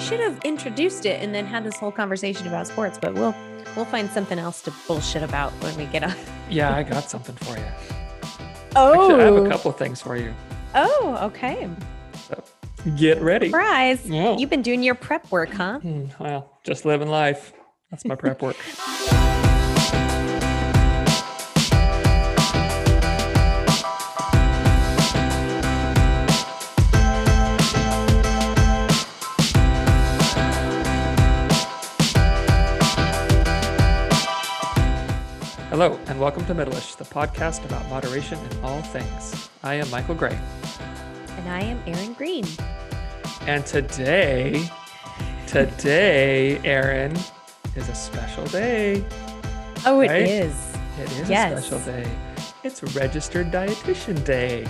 should have introduced it and then had this whole conversation about sports, but we'll find something else to bullshit about when we get on. Yeah, I got something for you. Oh, Actually, I have a couple of things for you. Oh, okay. So get ready. Surprise. Yeah. You've been doing your prep work, huh? Well, just living life. That's my prep work. Hello, and welcome to Middleish, the podcast about moderation in all things. I am Michael Gray. And I am Erin Green. And today, Erin, is a special day. Oh, right? It is. It is Yes. a special day. It's Registered Dietitian Day.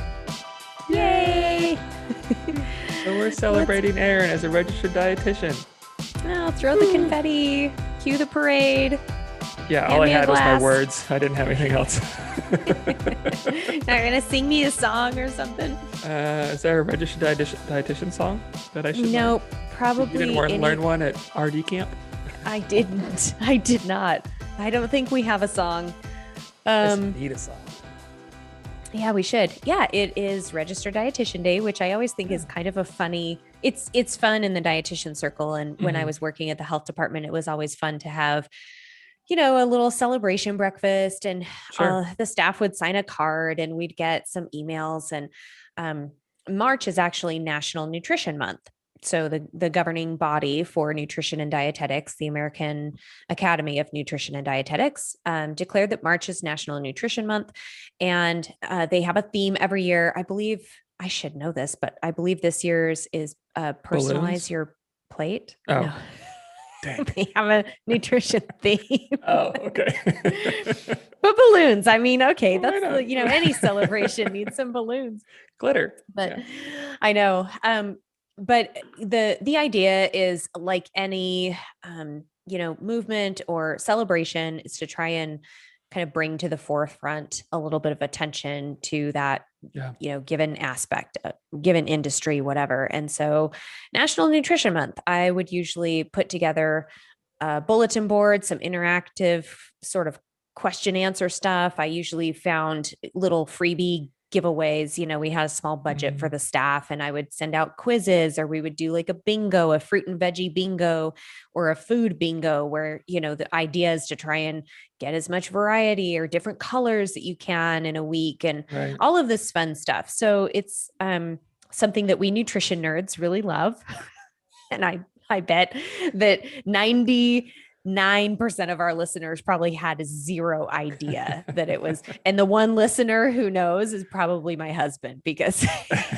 Yay! So we're celebrating Erin as a registered dietitian. Oh, throw the confetti, cue the parade. Yeah, Hand all I me a had was my glass. words. I didn't have anything else. Not gonna sing me a song or something? Is there a registered dietitian song that I should Nope, learn? probably. You didn't learn one at RD camp? I didn't. I did not. I don't think we have a song. I need a song. Yeah, we should. Yeah, it is Registered Dietitian Day, which I always think is kind of a funny. It's fun in the dietitian circle, and when I was working at the health department, it was always fun to have, a little celebration breakfast, and Sure. the staff would sign a card, and we'd get some emails. And March is actually National Nutrition Month. So the governing body for nutrition and dietetics, the American Academy of Nutrition and Dietetics, declared that March is National Nutrition Month. And they have a theme every year. I believe, I should know this, but I believe this year's is personalize Balloons? your plate. Oh, No. dang. They have a nutrition theme. Oh, okay. But balloons, I mean, okay, Why that's not? any celebration needs some balloons. Glitter. But Yeah. I know. But the idea is like any movement or celebration is to try and kind of bring to the forefront a little bit of attention to that, Yeah. given aspect, given industry, whatever. And so National Nutrition Month, I would usually put together a bulletin board, some interactive sort of question answer stuff. I usually found little freebie giveaways. We had a small budget for the staff, and I would send out quizzes, or we would do like a bingo, a fruit and veggie bingo, or a food bingo, where, the idea is to try and get as much variety or different colors that you can in a week, and Right. all of this fun stuff. So it's something that we nutrition nerds really love. And I bet that 99% of our listeners probably had zero idea that it was. And the one listener who knows is probably my husband, because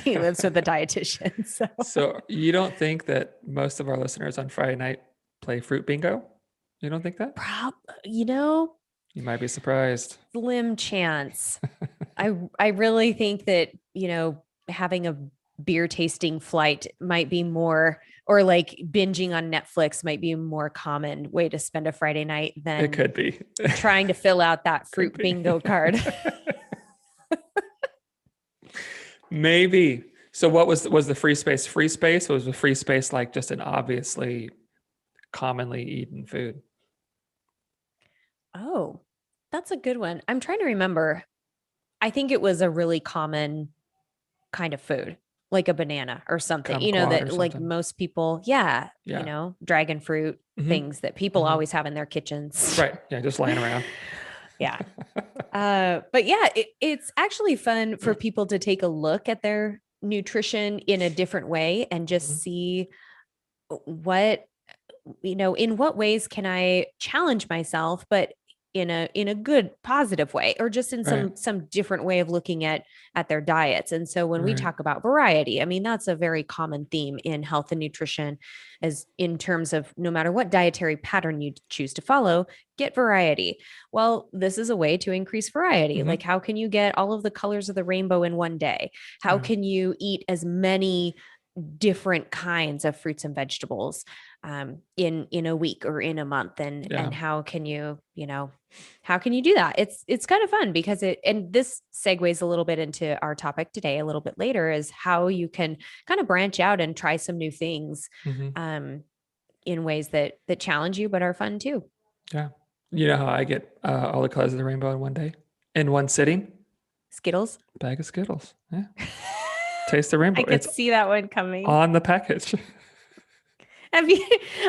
he lives with a dietitian. So you don't think that most of our listeners on Friday night play fruit bingo? You don't think that? You might be surprised. Slim chance. I really think that, having a beer tasting flight might be more, or like binging on Netflix might be a more common way to spend a Friday night than It could be. trying to fill out that fruit Could be. bingo card. Maybe. So what was the free space? Free space? Was the free space like just an obviously commonly eaten food? Oh, that's a good one. I'm trying to remember. I think it was a really common kind of food, like a banana or something, Kumquat that or like something. most people, dragon fruit, Mhm. things that people Mhm. always have in their kitchens. Right. Yeah, just laying around. Yeah. But yeah, it's actually fun for people to take a look at their nutrition in a different way and just Mhm. see what, in what ways can I challenge myself, but in a good, positive way, or just in Right. some different way of looking at their diets. And so when we Right. talk about variety, I mean, that's a very common theme in health and nutrition, as in terms of no matter what dietary pattern you choose to follow, get variety. Well, this is a way to increase variety. Mhm. Like, how can you get all of the colors of the rainbow in one day? How Yeah. can you eat as many different kinds of fruits and vegetables in a week or in a month, and how can you how can you do that? It's kind of fun because and this segues a little bit into our topic today a little bit later, is how you can kind of branch out and try some new things in ways that challenge you but are fun too. Yeah. You know how I get all the colors of the rainbow in one day, in one sitting? Skittles. Bag of Skittles. Yeah. Taste the rainbow. I could see that one coming on the package. Have you?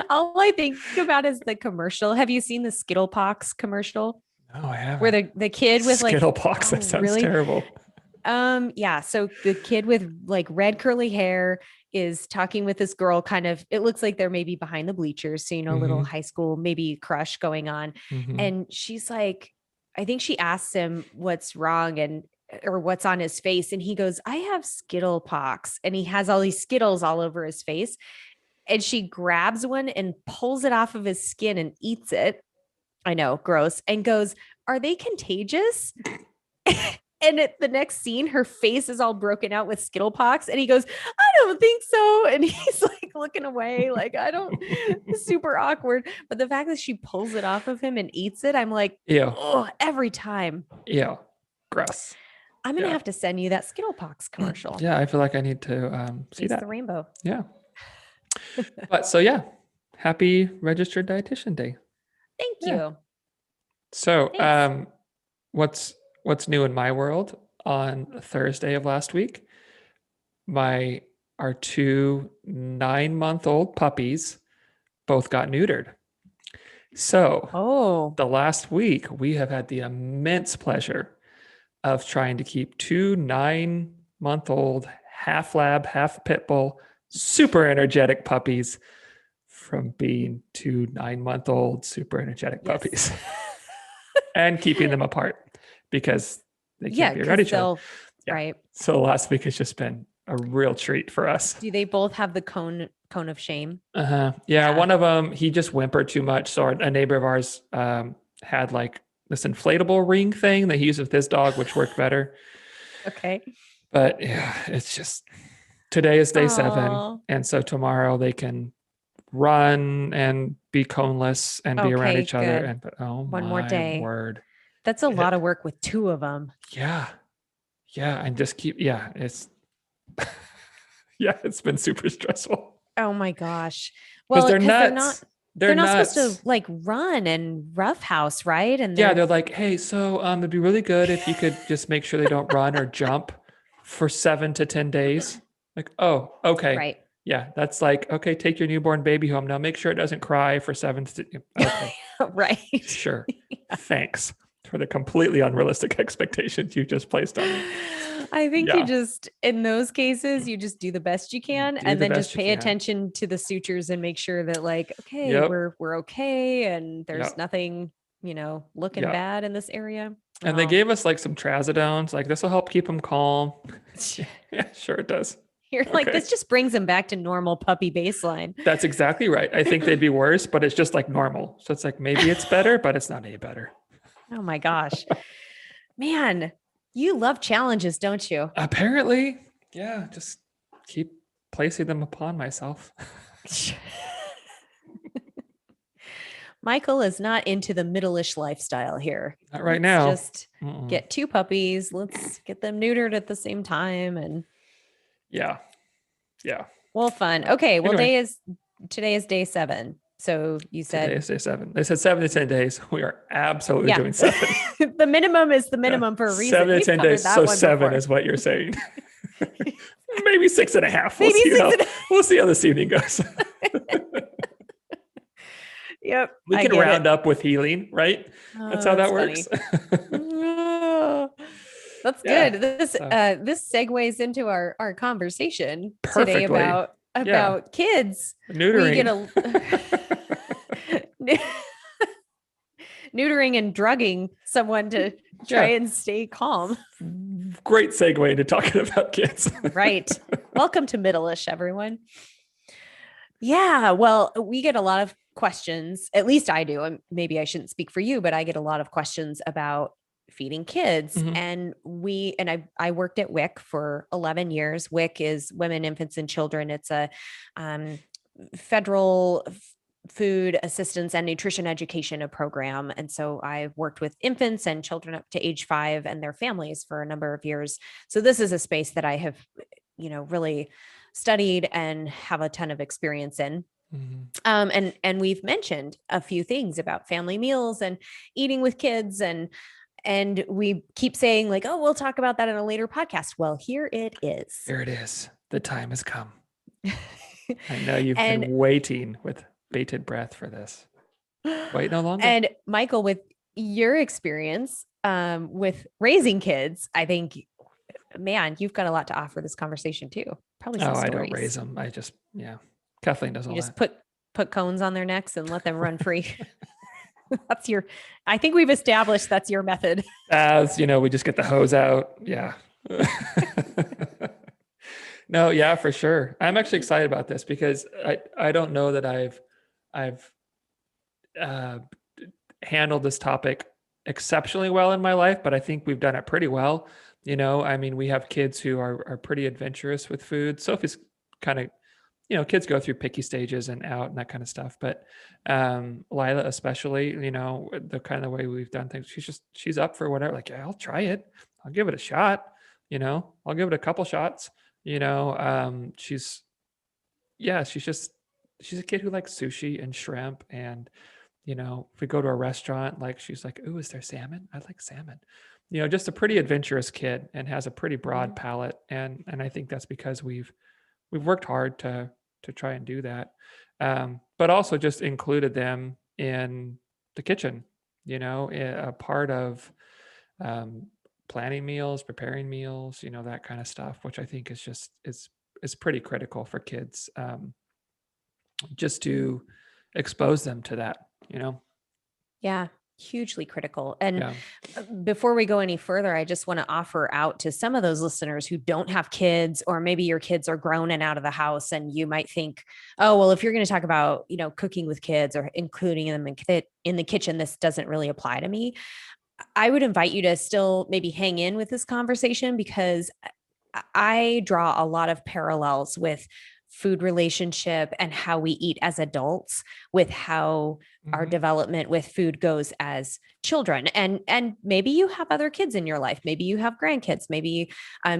All I think about is the commercial. Have you seen the Skittlepox commercial? No, I haven't. Where the kid with like Skittlepox. That sounds terrible. Yeah. So the kid with like red curly hair is talking with this girl. Kind of, it looks like they're maybe behind the bleachers. So a little high school maybe crush going on, and she's like, I think she asks him what's wrong or what's on his face, and he goes, "I have Skittlepox," and he has all these Skittles all over his face. And she grabs one and pulls it off of his skin and eats it. I know, gross. And goes, "Are they contagious?" And at the next scene, her face is all broken out with Skittlepox. And he goes, "I don't think so." And he's like looking away, like, super awkward. But the fact that she pulls it off of him and eats it, I'm like, ew. Oh, every time. Yeah. Gross. I'm going to have to send you that Skittlepox commercial. Yeah. I feel like I need to see that. The rainbow. Yeah. But so, yeah. Happy Registered Dietitian Day. Thank you. So, what's new in my world? On Thursday of last week, our 2 9-month-old puppies both got neutered. So, the last week we have had the immense pleasure of trying to keep 2 9-month-old, half lab, half pit bull, super energetic puppies from being 2 9-month-old, super energetic puppies, and keeping them apart because they can't be around each other. Right. So last week has just been a real treat for us. Do they both have the cone of shame? Yeah. One of them, he just whimpered too much. So a neighbor of ours had like this inflatable ring thing that he used with his dog, which worked better. Okay. But yeah, it's just, today is day 7. And so tomorrow they can run and be coneless and be around each other. But one more day. Word. That's a lot of work with 2 of them. Yeah. Yeah. And just keep, it's, it's been super stressful. Oh my gosh. Well, they're nuts. They're not supposed to like run and roughhouse, right? And they're like, "Hey, so it'd be really good if you could just make sure they don't run or jump for 7 to 10 days." Like, oh, okay. Right. Yeah. That's like, okay, take your newborn baby home. Now make sure it doesn't cry for 7 to 10. Okay. Right. Sure. Thanks for the completely unrealistic expectations you just placed on me. I think you just, in those cases, you just do the best you can, and then just pay attention to the sutures and make sure that like, okay, we're okay. And there's nothing, looking bad in this area. And they gave us like some trazodones, like this will help keep them calm. Yeah, sure it does. You're like, this just brings them back to normal puppy baseline. That's exactly right. I think they'd be worse, but it's just like normal. So it's like, maybe it's better, but it's not any better. Oh my gosh, man, you love challenges, don't you? Apparently. Yeah. Just keep placing them upon myself. Michael is not into the Middleish lifestyle here. Not right now. Just get 2 puppies. Let's get them neutered at the same time. And yeah. Well, fun. Okay. Well, today is day 7. So you said today is day 7. They said 7 to 10 days. We are absolutely doing 7. The minimum is the minimum for a reason. 7 to 10 days. So 7 is what you're saying. Maybe 6.5. We'll see how this evening goes. Yep. We can round up with healing, right? That's how that works. That's good. This segues into our conversation today about kids neutering. Neutering and drugging someone to try and stay calm. Great segue into talking about kids. Right. Welcome to Middleish, everyone. Yeah. Well, we get a lot of questions, at least I do. And maybe I shouldn't speak for you, but I get a lot of questions about feeding kids. Mhm. And I worked at WIC for 11 years. WIC is Women, Infants, and Children. It's a um, federal food assistance and nutrition education program. And so I worked with infants and children up to age 5 and their families for a number of years. So this is a space that I have, really studied and have a ton of experience in. Mhm. And we've mentioned a few things about family meals and eating with kids, and we keep saying like, oh, we'll talk about that in a later podcast. Well, here it is. Here it is. The time has come. I know you've And been waiting with bated breath for this. Wait no longer. and Michael, with your experience with raising kids, I think, man, you've got a lot to offer this conversation too. Probably some Oh, I don't stories. raise them. Yeah. Kathleen does all You just that. put cones on their necks and let them run free. I think we've established that's your method. As we just get the hose out. Yeah. No, yeah, for sure. I'm actually excited about this because I don't know that I've uh, handled this topic exceptionally well in my life, but I think we've done it pretty well. I mean, we have kids who are pretty adventurous with food. Sophie's kind of, kids go through picky stages and out and that kind of stuff. But Lila, especially, the kind of way we've done things, she's up for whatever. Like, yeah, I'll try it. I'll give it a shot. I'll give it a couple shots. She's a kid who likes sushi and shrimp. And, if we go to a restaurant, like she's like, ooh, is there salmon? I like salmon. Just a pretty adventurous kid and has a pretty broad palate. And I think that's because we've worked hard to try and do that. But also just included them in the kitchen, a part of planning meals, preparing meals, that kind of stuff, which I think is pretty critical for kids, just to expose them to that. Yeah, hugely critical. And Yeah. before we go any further, I just want to offer out to some of those listeners who don't have kids, or maybe your kids are grown and out of the house, and you might think, oh, well, if you're going to talk about, cooking with kids or including them in the kitchen, this doesn't really apply to me. I would invite you to still maybe hang in with this conversation, because I draw a lot of parallels with food relationship and how we eat as adults with how our Mhm. development with food goes as children. And maybe you have other kids in your life, maybe you have grandkids, maybe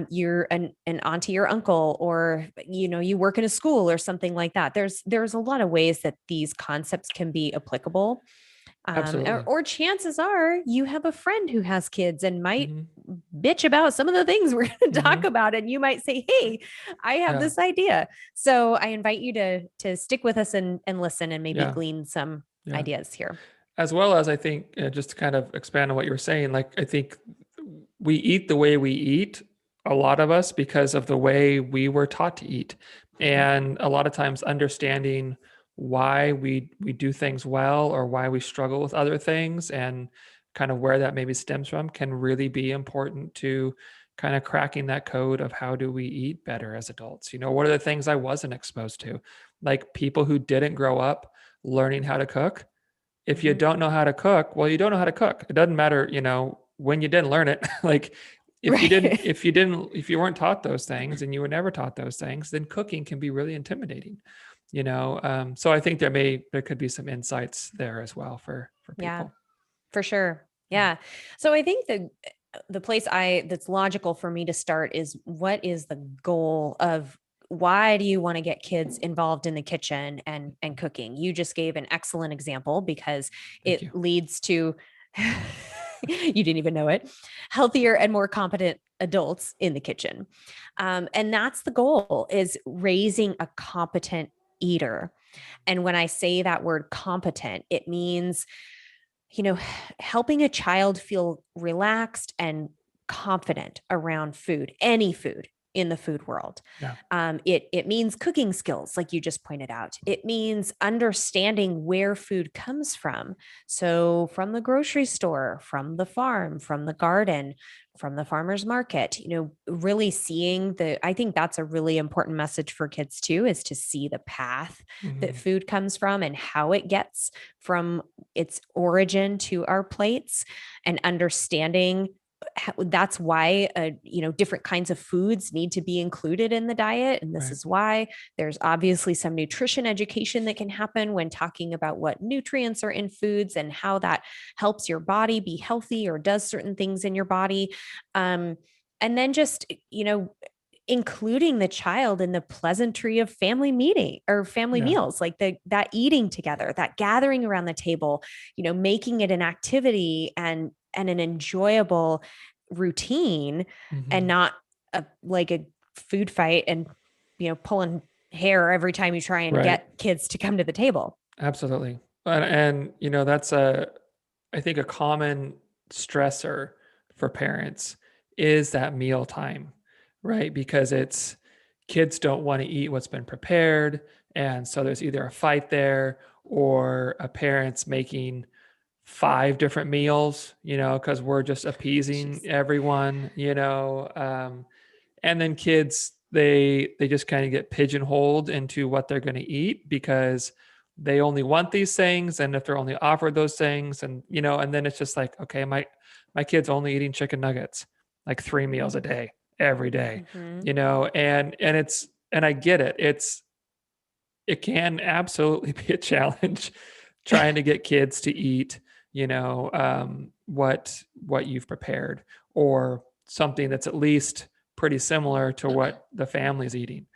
you're an auntie or uncle, or you work in a school or something like that. There's a lot of ways that these concepts can be applicable. Absolutely. Or chances are you have a friend who has kids and might Mhm. bitch about some of the things we're going to talk Mhm. about, and you might say, hey, I have Yeah. this idea. So I invite you to stick with us and listen and maybe Yeah. glean some Yeah. ideas here. As well as I think, just to kind of expand on what you were saying, like I think we eat the way we eat, a lot of us, because of the way we were taught to eat. And a lot of times understanding why we do things well or why we struggle with other things and kind of where that maybe stems from can really be important to kind of cracking that code of how do we eat better as adults. What are the things I wasn't exposed to? Like people who didn't grow up learning how to cook. If you don't know how to cook, well, you don't know how to cook. It doesn't matter, when you didn't learn it. Like Right. if you weren't taught those things and you were never taught those things, then cooking can be really intimidating. So I think there could be some insights there as well for Yeah, people. for sure. Yeah. Yeah. So I think the place that's logical for me to start is, what is the goal of, why do you want to get kids involved in the kitchen and cooking? You just gave an excellent example, because Thank it you. leads to you didn't even know it, healthier and more competent adults in the kitchen. And that's the goal, is raising a competent eater. And when I say that word competent, it means, you know, helping a child feel relaxed and confident around food, any food, in the food world. Yeah. It means cooking skills, like you just pointed out. It means understanding where food comes from. So from the grocery store, from the farm, from the garden, from the farmer's market, really seeing I think that's a really important message for kids too, is to see the path that Hmm. food comes from and how it gets from its origin to our plates, and understanding that's why different kinds of foods need to be included in the diet, and this Right. is why there's obviously some nutrition education that can happen when talking about what nutrients are in foods and how that helps your body be healthy or does certain things in your body. um, and then just including the child in the pleasantry of family meeting or family Yeah. meals, like that eating together, that gathering around the table, making it an activity and an enjoyable routine, and Hmm. not like a food fight and pulling hair every time you try and Right. get kids to come to the table. Absolutely. That's I think a common stressor for parents is that meal time, right? Because it's kids don't want to eat what's been prepared. And so there's either a fight there or a parent's making five different meals, because we're just appeasing Jeez. everyone, and then kids, they just kind of get pigeonholed into what they're going to eat because they only want these things, and if they're only offered those things, and then it's just like, okay, my kid's only eating chicken nuggets like 3 meals a day every day, Mm-hmm. and I get it. It can absolutely be a challenge trying to get kids to eat, what you've prepared, or something that's at least pretty similar to what the family's eating,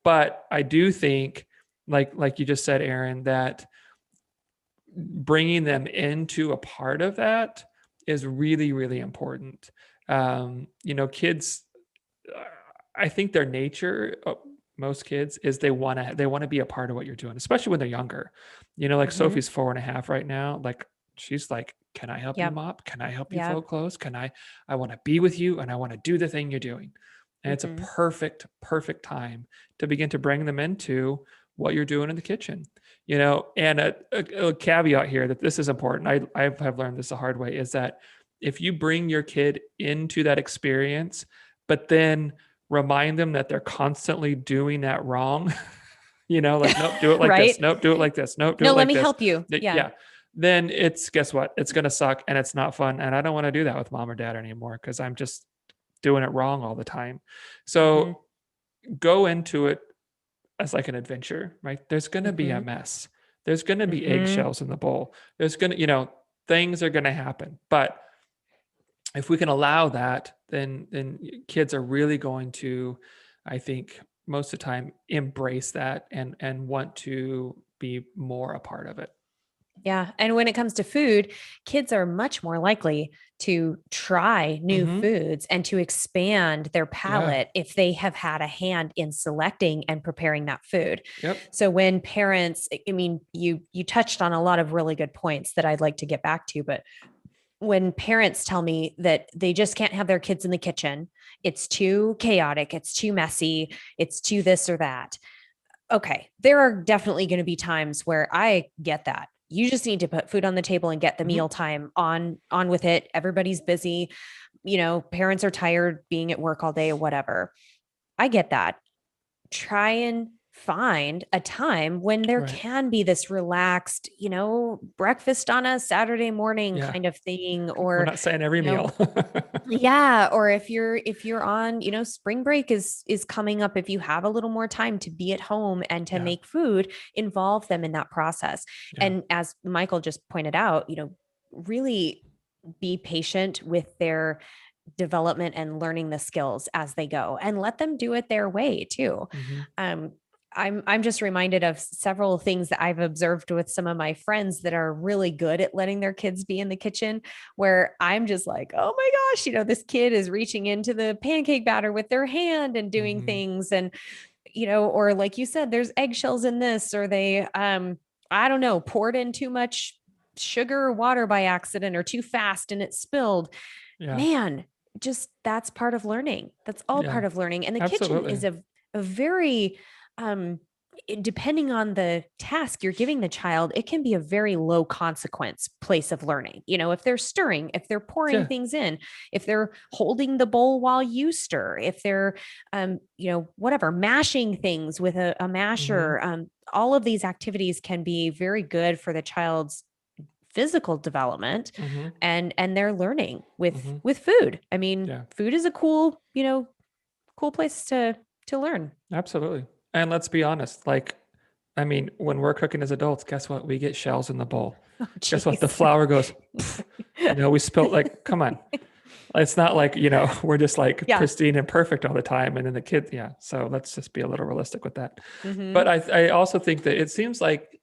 But I do think, like you just said, Aaron, that bringing them into a part of that is really, really important. Kids, uh, I think their nature, most kids, is they want to be a part of what you're doing, especially when they're younger. Like Mm-hmm. Sophie's 4.5 right now. Like she's like, "Can I help you Yep. mop? Can I help you Yep. fold clothes? Can I want to be with you and I want to do the thing you're doing." And it's a Mm-hmm. perfect time to begin to bring them into what you're doing in the kitchen. And a caveat here that this is important. I have learned this the hard way, is that if you bring your kid into that experience, but then remind them that they're constantly doing that wrong, like, nope, do it like this. Right. Nope, do it like this. Nope, do No, it let like me this. help you. Yeah. Yeah. Then guess what? It's going to suck and it's not fun. And I don't want to do that with mom or dad anymore because I'm just doing it wrong all the time. Mm-hmm. So go into it as like an adventure, right? There's going to be a Mm-hmm. mess. There's going to be Mm-hmm. eggshells in the bowl. There's going to, things are going to happen. But if we can allow that, then kids are really going to, I think, most of the time embrace that and want to be more a part of it. Yeah. And when it comes to food, kids are much more likely to try new Hmm. foods and to expand their Yeah. palate if they have had a hand in selecting and preparing that food. Yep. So when parents, I mean, you touched on a lot of really good points that I'd like to get back to, but when parents tell me that they just can't have their kids in the kitchen, it's too chaotic, it's too messy, it's too this or that. Okay, there are definitely going to be times where I get that. You just need to put food on the table and get the Hmm. meal time on with it. Everybody's busy, parents are tired being at work all day or whatever. I get that. Try and find a time when there Right. can be this relaxed, breakfast on a Saturday morning Yeah. kind of thing, We're or not saying every you know, meal. yeah, or if you're on, spring break is coming up, if you have a little more time to be at home and to Yeah. make food, involve them in that process. Yeah. And as Michael just pointed out, really be patient with their development and learning the skills as they go, and let them do it their way too. Hmm. Um, I'm just reminded of several things that I've observed with some of my friends that are really good at letting their kids be in the kitchen, where I'm just like, oh my gosh, this kid is reaching into the pancake batter with their hand and doing Hmm. things. And, or like you said, there's eggshells in this, or they, I don't know, poured in too much sugar or water by accident or too fast and it spilled. Yeah. Man, just that's part of learning. That's all Yeah, part of learning. And the kitchen absolutely. is a very depending on the task you're giving the child, it can be a very low consequence place of learning. If they're stirring, if they're pouring Yeah. things in, if they're holding the bowl while you stir, if they're whatever, mashing things with a Hmm. masher, all of these activities can be very good for the child's physical development Hmm. and their learning with Hmm. food. I mean, Yeah, food is a cool place to learn. absolutely. And let's be honest, like, I mean, when we're cooking as adults, guess what? We get shells in the bowl. Oh, Guess what? The geez. flour goes, pff, we spilt, like, come on. It's not like, we're just like Yeah. pristine and perfect all the time. And then the kid, yeah. So let's just be a little realistic with that. But Hmm. I also think that it seems like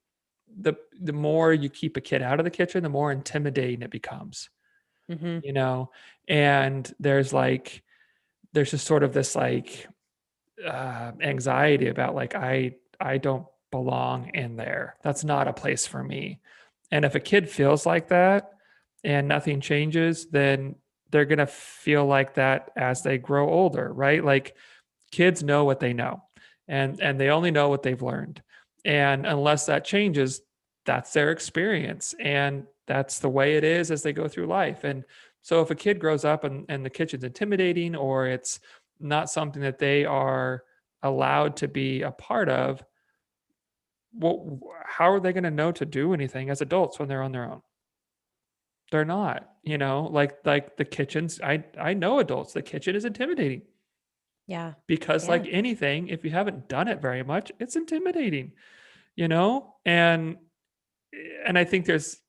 the more you keep a kid out of the kitchen, the more intimidating it becomes, Hmm. you know? And there's just sort of this like anxiety about like, I don't belong in there. That's not a place for me. And if a kid feels like that and nothing changes, then they're going to feel like that as they grow older, right? Like kids know what they know, and they only know what they've learned. And unless that changes, that's their experience. And that's the way it is as they go through life. And so if a kid grows up and the kitchen's intimidating, or it's not something that they are allowed to be a part of, well, how are they going to know to do anything as adults when they're on their own? They're not, like the kitchens. I know adults. The kitchen is intimidating Yeah. because, Yeah. like anything, if you haven't done it very much, it's intimidating, you know. And I think there's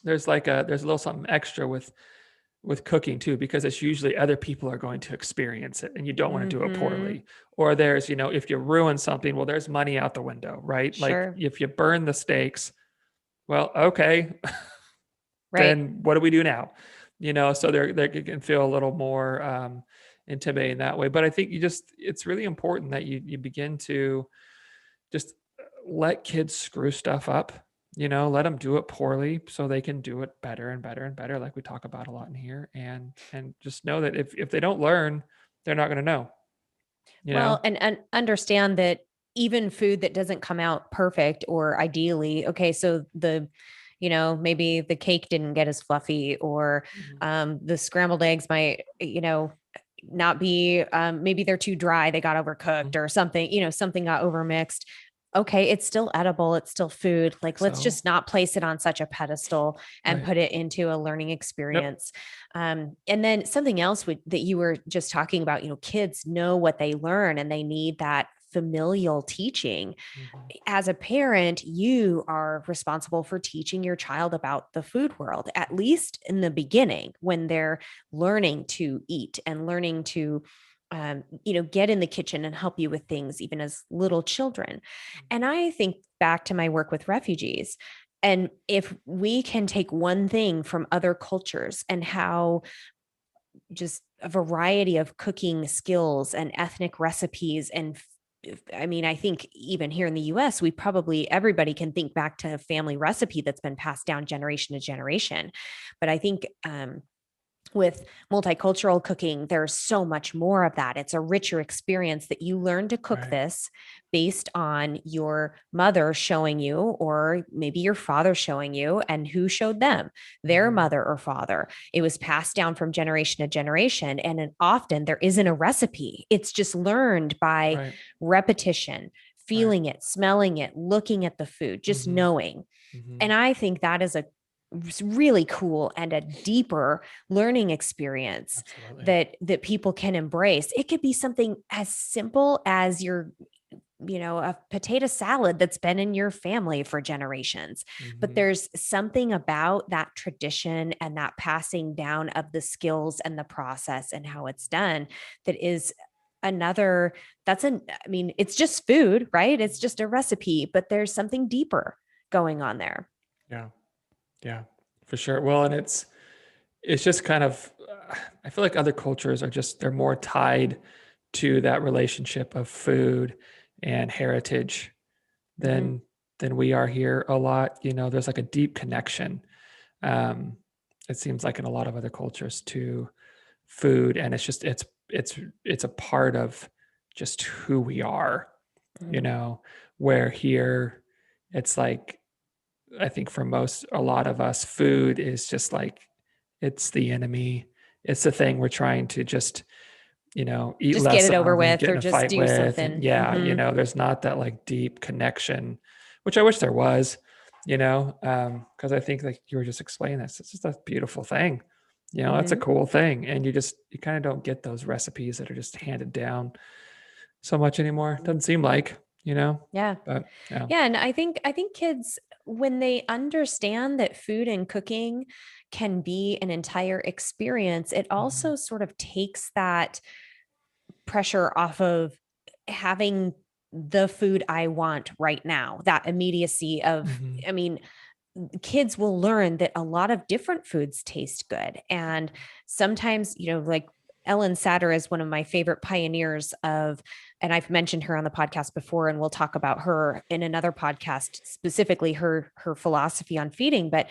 a little something extra with cooking too, because it's usually other people are going to experience it and you don't want to do it Hmm. poorly. Or there's, if you ruin something, well, there's money out the window, right? Like Sure. if you burn the steaks, well, okay, Right. then what do we do now? So they can feel a little more intimidating that way. But I think it's really important that you begin to just let kids screw stuff up, let them do it poorly so they can do it better and better and better, like we talk about a lot in here. And just know that if they don't learn, they're not going to know, you Well, know. and understand that even food that doesn't come out perfect or ideally, okay, so maybe the cake didn't get as fluffy, or Mhm. the scrambled eggs might, not be, maybe they're too dry, they got overcooked Mhm. or something, something got overmixed. Okay, it's still edible, it's still food. Like, let's So just not place it on such a pedestal and right. put it into a learning Yep. experience. And then something else that you were just talking about, kids know what they learn and they need that familial teaching. Mhm. As a parent, you are responsible for teaching your child about the food world, at least in the beginning when they're learning to eat and learning to get in the kitchen and help you with things, even as little children. And I think back to my work with refugees. And if we can take one thing from other cultures and how just a variety of cooking skills and ethnic recipes and I mean, I think even here in the US, everybody can think back to a family recipe that's been passed down generation to generation. But I think with multicultural cooking, there's so much more of that. It's a richer experience that you learn to cook Right. this based on your mother showing you, or maybe your father showing you, and who showed them, their Mhm. mother or father. It was passed down from generation to generation. And often there isn't a recipe, it's just learned by Right. repetition, Right. feeling it, smelling it, looking at the food, just Mhm. knowing. Mhm. And I think that is a really cool and a deeper learning experience Absolutely. that people can embrace. It could be something as simple as a potato salad that's been in your family for generations. But Mhm. there's something about that tradition and that passing down of the skills and the process and how it's done that is another I mean, it's just food, right? It's just a recipe, but there's something deeper going on there. Yeah. Yeah. For sure. Well, and it's just kind of I feel like other cultures are just they're more tied to that relationship of food and heritage Mhm. than we are here a lot. There's like a deep connection. Um, it seems like in a lot of other cultures too. food, and it's a part of just who we are, you know, where here it's like, I think for a lot of us, food is just like, it's the enemy. It's the thing we're trying to just, eat Just get less it over of and with get or in a just fight do with. And something. yeah, there's not that like deep connection, which I wish there was, because I think like you were just explaining this. It's just a beautiful thing. That's a cool thing. And you kind of don't get those recipes that are just handed down so much anymore. Doesn't seem like, Yeah. but yeah. Yeah. And I think kids, when they understand that food and cooking can be an entire experience, it Mhm. also sort of takes that pressure off of having the food I want right now, that immediacy of, Mhm. I mean, kids will learn that a lot of different foods taste good. And sometimes, like Ellen Satter is one of my favorite pioneers of, and I've mentioned her on the podcast before, and we'll talk about her in another podcast, specifically her philosophy on feeding. But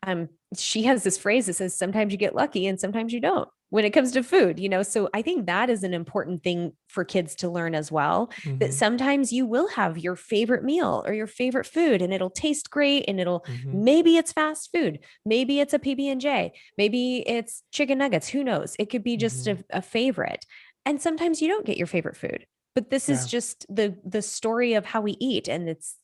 um, she has this phrase that says, sometimes you get lucky and sometimes you don't when it comes to food, so I think that is an important thing for kids to learn as well, that Mhm. sometimes you will have your favorite meal or your favorite food and it'll taste great, and Mhm. maybe it's fast food, maybe it's a PB&J, maybe it's chicken nuggets, who knows, it could be just Mhm. a favorite. And sometimes you don't get your favorite food, but this is Yeah. just the story of how we eat, and it's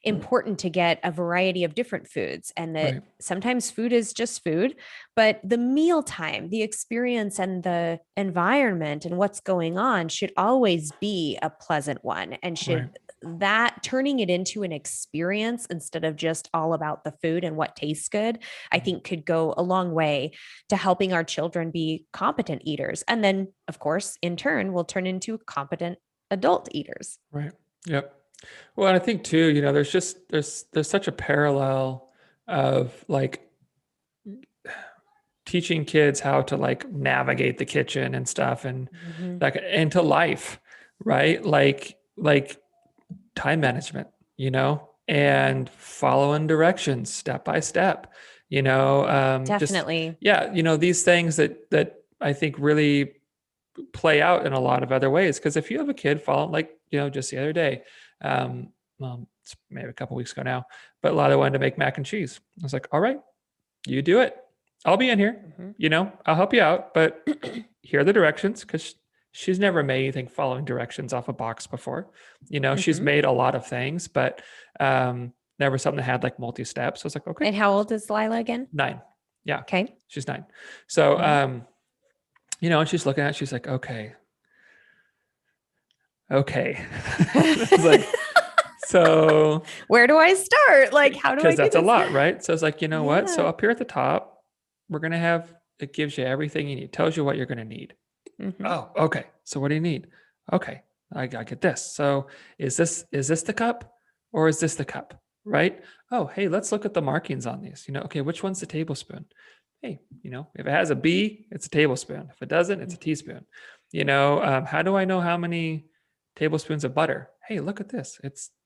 important to get a variety of different foods, and that Right. sometimes food is just food, but the meal time, the experience, and the environment and what's going on should always be a pleasant one, and Right. should that turning it into an experience instead of just all about the food and what tastes good, I Mhm. think could go a long way to helping our children be competent eaters, and then of course in turn will turn into competent adult eaters. Right. Yep. Well, and I think too, there's such a parallel of like teaching kids how to like navigate the kitchen and stuff, and Mm-hmm. like into life, right? Like time management, and following directions step by step, just Definitely. yeah, these things that I think really play out in a lot of other ways. Because if you have a kid following, like, just the other day, it's maybe a couple weeks ago now, but Lila wanted to make mac and cheese. I was like, all right, you do it. I'll be in here. Mm-hmm. I'll help you out, but here are the directions, because she's never made anything following directions off a box before. She's Mm-hmm. made a lot of things, but never something that had like multi steps. So I was like, okay, And how old is Lila again? 9. Yeah, Okay. she's 9. So, Mm-hmm. and she's looking at it, she's like, okay. I was like, so, Where do I start? Like, how do I because do that's a this? lot, right? So it's like, you know what? So Yeah. up here at the top, we're going to have, it gives you everything you need, tells you what you're going to need. Mm-hmm. Oh, okay. So what do you need? Okay, I get this. So is this the cup, or is this the cup? Right? Oh, hey, let's look at the markings on these. Okay, which one's the tablespoon? Hey, if it has a B, it's a tablespoon. If it doesn't, it's a teaspoon. How do I know how many tablespoons of butter? Hey, look at this.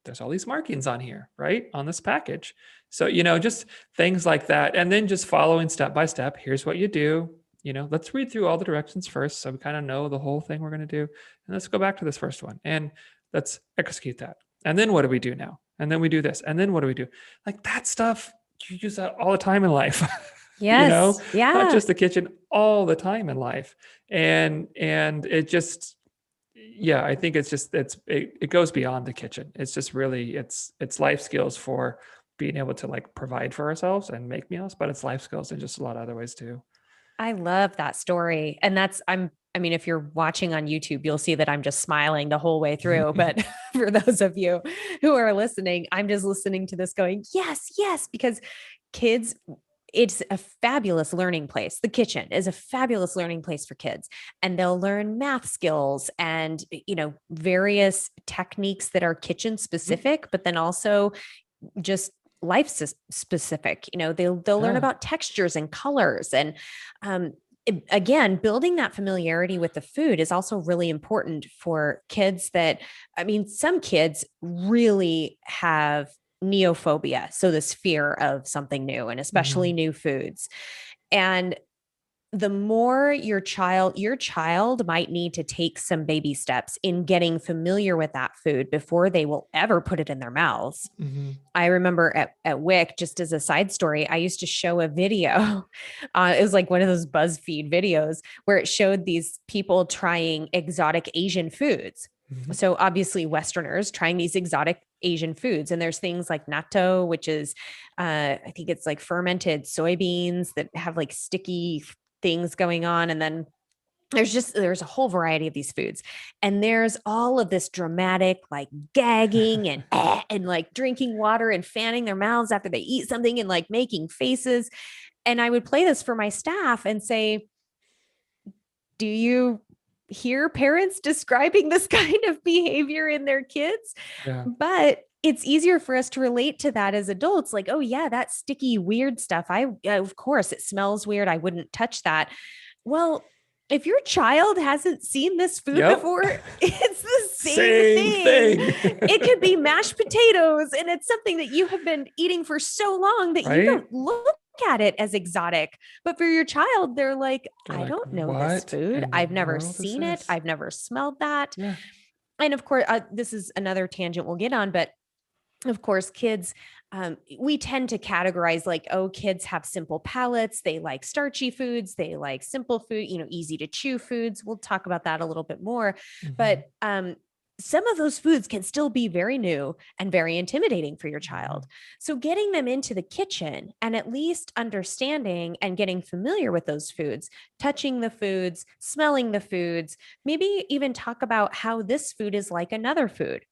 There's all these markings on here, right? On this package. So, just things like that. And then just following step by step. Here's what you do. Let's read through all the directions first, so we kind of know the whole thing we're going to do. And let's go back to this first one and let's execute that. And then what do we do now? And then we do this. And then what do we do? Like that stuff, you use that all the time in life. you know, Yes. Not Yeah. just the kitchen, all the time in life. And it just, yeah, I think it goes beyond the kitchen. It's just really, it's life skills for being able to like provide for ourselves and make meals, but it's life skills in just a lot of other ways too. I love that story. And I mean, if you're watching on YouTube, you'll see that I'm just smiling the whole way through. But for those of you who are listening, I'm just listening to this going, yes, yes, because kids, it's a fabulous learning place. The kitchen is a fabulous learning place for kids, and they'll learn math skills and, various techniques that are kitchen specific, but then also just life specific. They'll learn Yeah. about textures and colors, and um, again, building that familiarity with the food is also really important for kids that, I mean, some kids really have neophobia, so this fear of something new, and especially Mhm. new foods. And the more your child might need to take some baby steps in getting familiar with that food before they will ever put it in their mouths. Mm-hmm. I remember at WIC, just as a side story, I used to show a video. It was like one of those BuzzFeed videos where it showed these people trying exotic Asian foods. Mm-hmm. So obviously Westerners trying these exotic Asian foods. And there's things like natto, which is, I think it's like fermented soybeans that have like sticky things going on. And then there's a whole variety of these foods, and there's all of this dramatic like gagging and like drinking water and fanning their mouths after they eat something and like making faces. And I would play this for my staff and say, do you hear parents describing this kind of behavior in their kids? Yeah. But it's easier for us to relate to that as adults, like, oh yeah, that sticky weird stuff, I of course it smells weird, I wouldn't touch that. Well, if your child hasn't seen this food before, it's the same thing. It could be mashed potatoes, and it's something that you have been eating for so long that you don't look at it as exotic. But for your child, they're like, I don't know this food. I've never seen it. I've never smelled that. Yeah. And of course, this is another tangent we'll get on, but of course, kids, we tend to categorize like, oh, kids have simple palates. They like starchy foods. They like simple food, easy to chew foods. We'll talk about that a little bit more. Mm-hmm. But some of those foods can still be very new and very intimidating for your child. So getting them into the kitchen and at least understanding and getting familiar with those foods, touching the foods, smelling the foods, maybe even talk about how this food is like another food.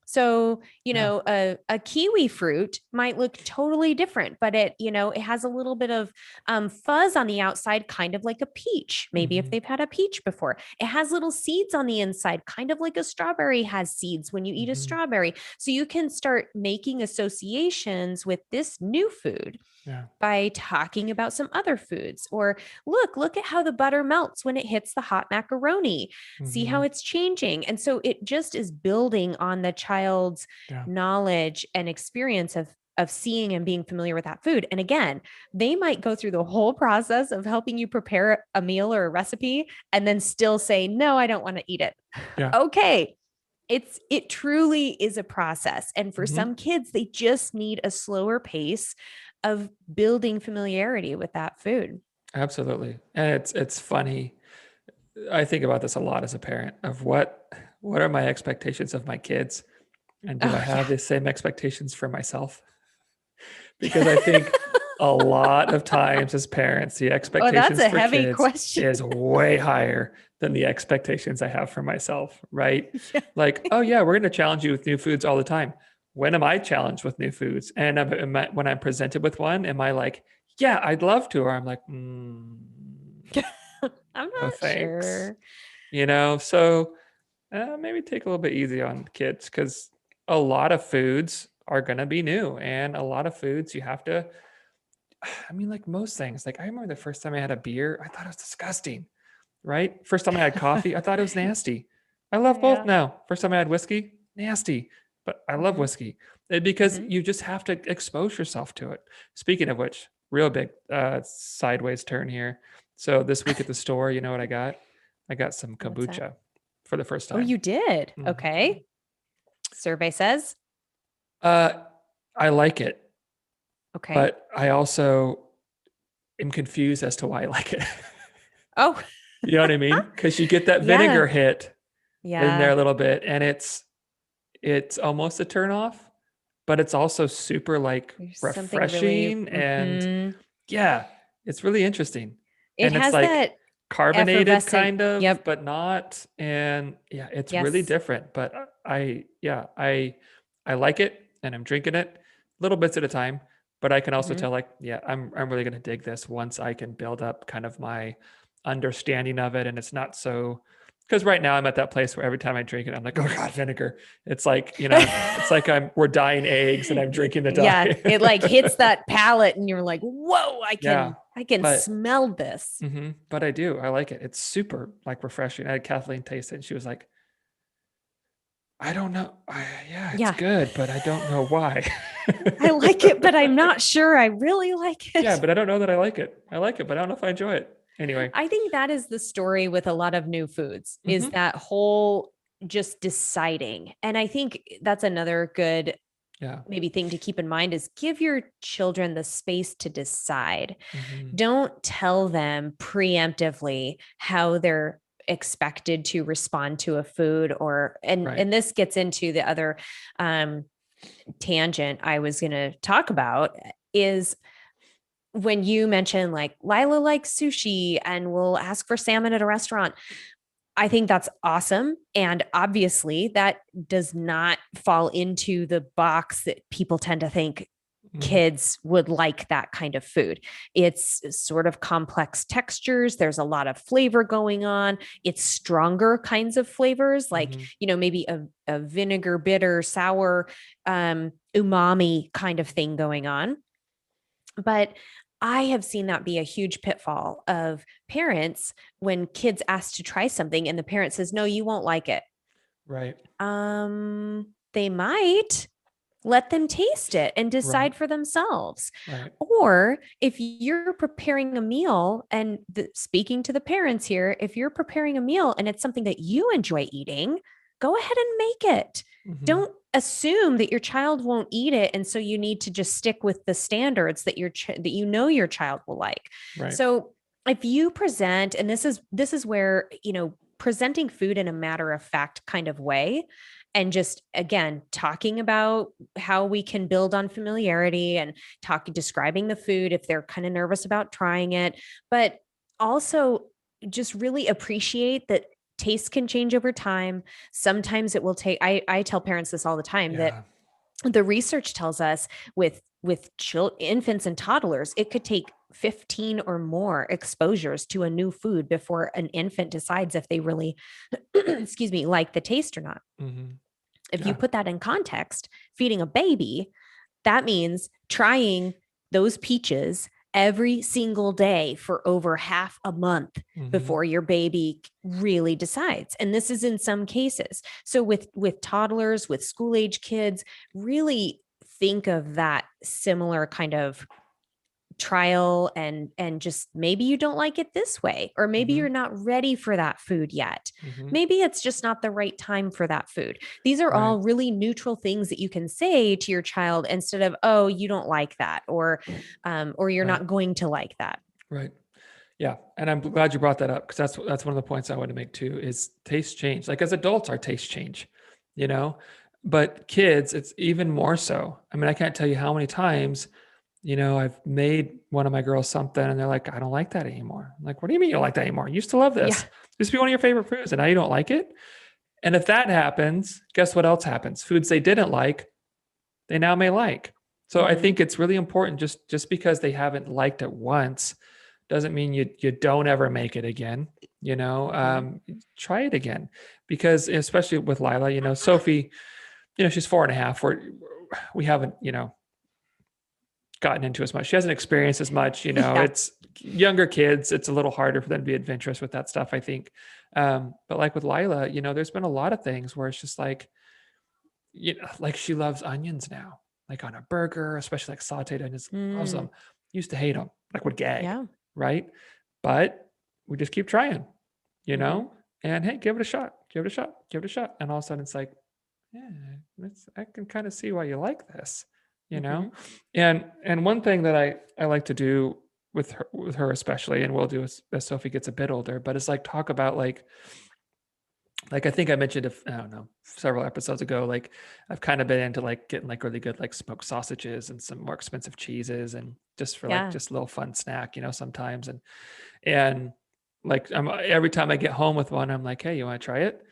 So, a kiwi fruit might look totally different, but it has a little bit of fuzz on the outside, kind of like a peach. Maybe if they've had a peach before, it has little seeds on the inside, kind of like a strawberry has seeds when you eat a strawberry. So you can start making associations with this new food. Yeah. By talking about some other foods, or look at how the butter melts when it hits the hot macaroni. See how it's changing. And so it just is building on the child's knowledge and experience of seeing and being familiar with that food. And again, they might go through the whole process of helping you prepare a meal or a recipe and then still say, no, I don't want to eat it. Yeah. Okay. It truly is a process. And for some kids, they just need a slower pace of building familiarity with that food. Absolutely. And it's funny. I think about this a lot as a parent of what are my expectations of my kids, and do I have the same expectations for myself? Because I think a lot of times as parents, the expectations for kids question. Is way higher than the expectations I have for myself, right? Yeah. Like, oh yeah, we're going to challenge you with new foods all the time. When am I challenged with new foods? And when I'm presented with one, am I like, yeah, I'd love to? Or I'm like, I'm not sure. So maybe take a little bit easy on kids, because a lot of foods are going to be new, and a lot of foods you have to, like most things, like I remember the first time I had a beer, I thought it was disgusting, right? First time I had coffee, I thought it was nasty. I love both now. First time I had whiskey, nasty. But I love whiskey, because you just have to expose yourself to it. Speaking of which, real big sideways turn here. So this week at the store, you know what I got? I got some kombucha for the first time. Oh, you did? Okay. Survey says? I like it. Okay. But I also am confused as to why I like it. Oh. You know what I mean? Because you get that vinegar hit in there a little bit, and it's almost a turn off, but it's also super like refreshing really, and it's really interesting. It has like that carbonated kind of, but not. And it's really different, but I like it, and I'm drinking it little bits at a time, but I can also tell like, I'm really going to dig this once I can build up kind of my understanding of it. And it's not so, because right now I'm at that place where every time I drink it, I'm like, oh God, vinegar. It's like, it's like we're dyeing eggs and I'm drinking the dye. Yeah, it like hits that palate and you're like, whoa, I can smell this. But I do. I like it. It's super like refreshing. I had Kathleen taste it, and she was like, I don't know. It's good, but I don't know why. I like it, but I'm not sure I really like it. Yeah, but I don't know that I like it. I like it, but I don't know if I enjoy it. Anyway. I think that is the story with a lot of new foods, is Mhm. that whole just deciding. And I think that's another good Yeah. maybe thing to keep in mind is give your children the space to decide. Mhm. Don't tell them preemptively how they're expected to respond to a food, or Right. and this gets into the other um tangent I was going to talk about, is when you mention like Lila likes sushi and will ask for salmon at a restaurant. I think that's awesome. And obviously, that does not fall into the box that people tend to think Mhm. kids would like that kind of food. It's sort of complex textures. There's a lot of flavor going on. It's stronger kinds of flavors, like, Mhm. maybe a vinegar, bitter, sour, umami kind of thing going on. But I have seen that be a huge pitfall of parents when kids ask to try something and the parent says, no, you won't like it. Right. They might let them taste it and Right. decide for themselves. Right. Or if you're preparing a meal, and speaking to the parents here, if you're preparing a meal and it's something that you enjoy eating, go ahead and make it. Mhm. Don't assume that your child won't eat it, and so you need to just stick with the standards that that your child will like. Right. So if you present, and this is where, presenting food in a matter of fact kind of way, and just again talking about how we can build on familiarity and describing the food if they're kind of nervous about trying it, but also just really appreciate that tastes can change over time. Sometimes it will take, I tell parents this all the time, that Yeah. the research tells us with infants and toddlers, it could take 15 or more exposures to a new food before an infant decides if they really excuse me, like the taste or not. Mhm. If you Yeah. put that in context, feeding a baby, that means trying those peaches every single day for over half a month Mhm. before your baby really decides. And this is in some cases. So with toddlers, with school age kids, really think of that similar kind of trial, and just maybe you don't like it this way, or maybe Mhm. you're not ready for that food yet. Mhm. Maybe it's just not the right time for that food. These are Right. all really neutral things that you can say to your child, instead of, oh, you don't like that, or you're Right. not going to like that. Right. Yeah. And I'm glad you brought that up, because that's one of the points I want to make too, is taste change. Like as adults, our tastes change, you know, but kids, it's even more so. I mean, I can't tell you how many times, I've made one of my girls something and they're like, I don't like that anymore. I'm like, what do you mean you don't like that anymore? You used to love Yeah. this. It used to be one of your favorite foods and now you don't like it. And if that happens, guess what else happens? Foods they didn't like, they now may like. So I Mm-hmm. think it's really important, just because they haven't liked it once doesn't mean you don't ever make it again. You know, Mm-hmm. try it again, because especially with Lila, Sophie, she's 4.5. We haven't gotten into as much. She hasn't experienced as much. Yeah. It's younger kids. It's a little harder for them to be adventurous with that stuff, I think. But like with Lila, there's been a lot of things where it's just like, like she loves onions now, like on a burger, especially like sauteed onions, loves Mm, them. Used to hate them, like would gag, yeah. right? But we just keep trying, you Mm-hmm. know, and hey, give it a shot, give it a shot, give it a shot. And all of a sudden it's like, yeah, I can kind of see why you like this, you Mm-hmm. know? And one thing that I like to do with her especially, and we'll do as Sophie gets a bit older, but it's like talk about like I think I mentioned, if I don't know, several episodes ago, like I've kind of been into like getting like really good like smoked sausages and some more expensive cheeses, and just for like Yeah. just a little fun snack, sometimes. And like every time I get home with one, I'm like, hey, you want to try it?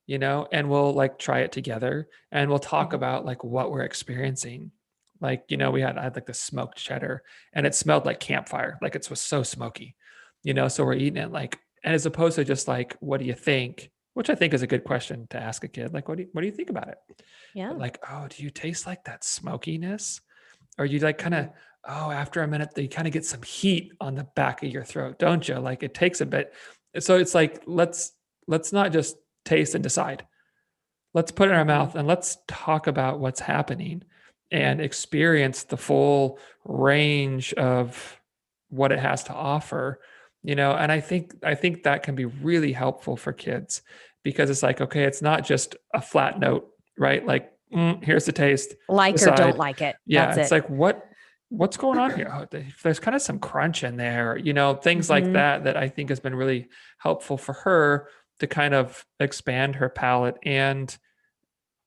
And we'll like try it together and we'll talk Mm-hmm. about like what we're experiencing. Like, I had like the smoked cheddar and it smelled like campfire. Like it was so smoky, so we're eating it like, and as opposed to just like, what do you think? Which I think is a good question to ask a kid. Like, what do you think about it? But Yeah. like, oh, do you taste like that smokiness? Or you like kind Mm-hmm. of, oh, after a minute, you kind of get some heat on the back of your throat, don't you? Like it takes a bit. So it's like, let's not just taste and decide. Let's put it in our Mm-hmm. mouth and let's talk about what's happening and experience the full range of what it has to offer, And I think that can be really helpful for kids because it's like, okay, it's not just a flat note, right? Like, here's the taste, Like or don't decide. like it. Yeah, That's it's it. like what's going on here? Oh, there's kind of some crunch in there, things like Hmm. that I think has been really helpful for her to kind of expand her palate. And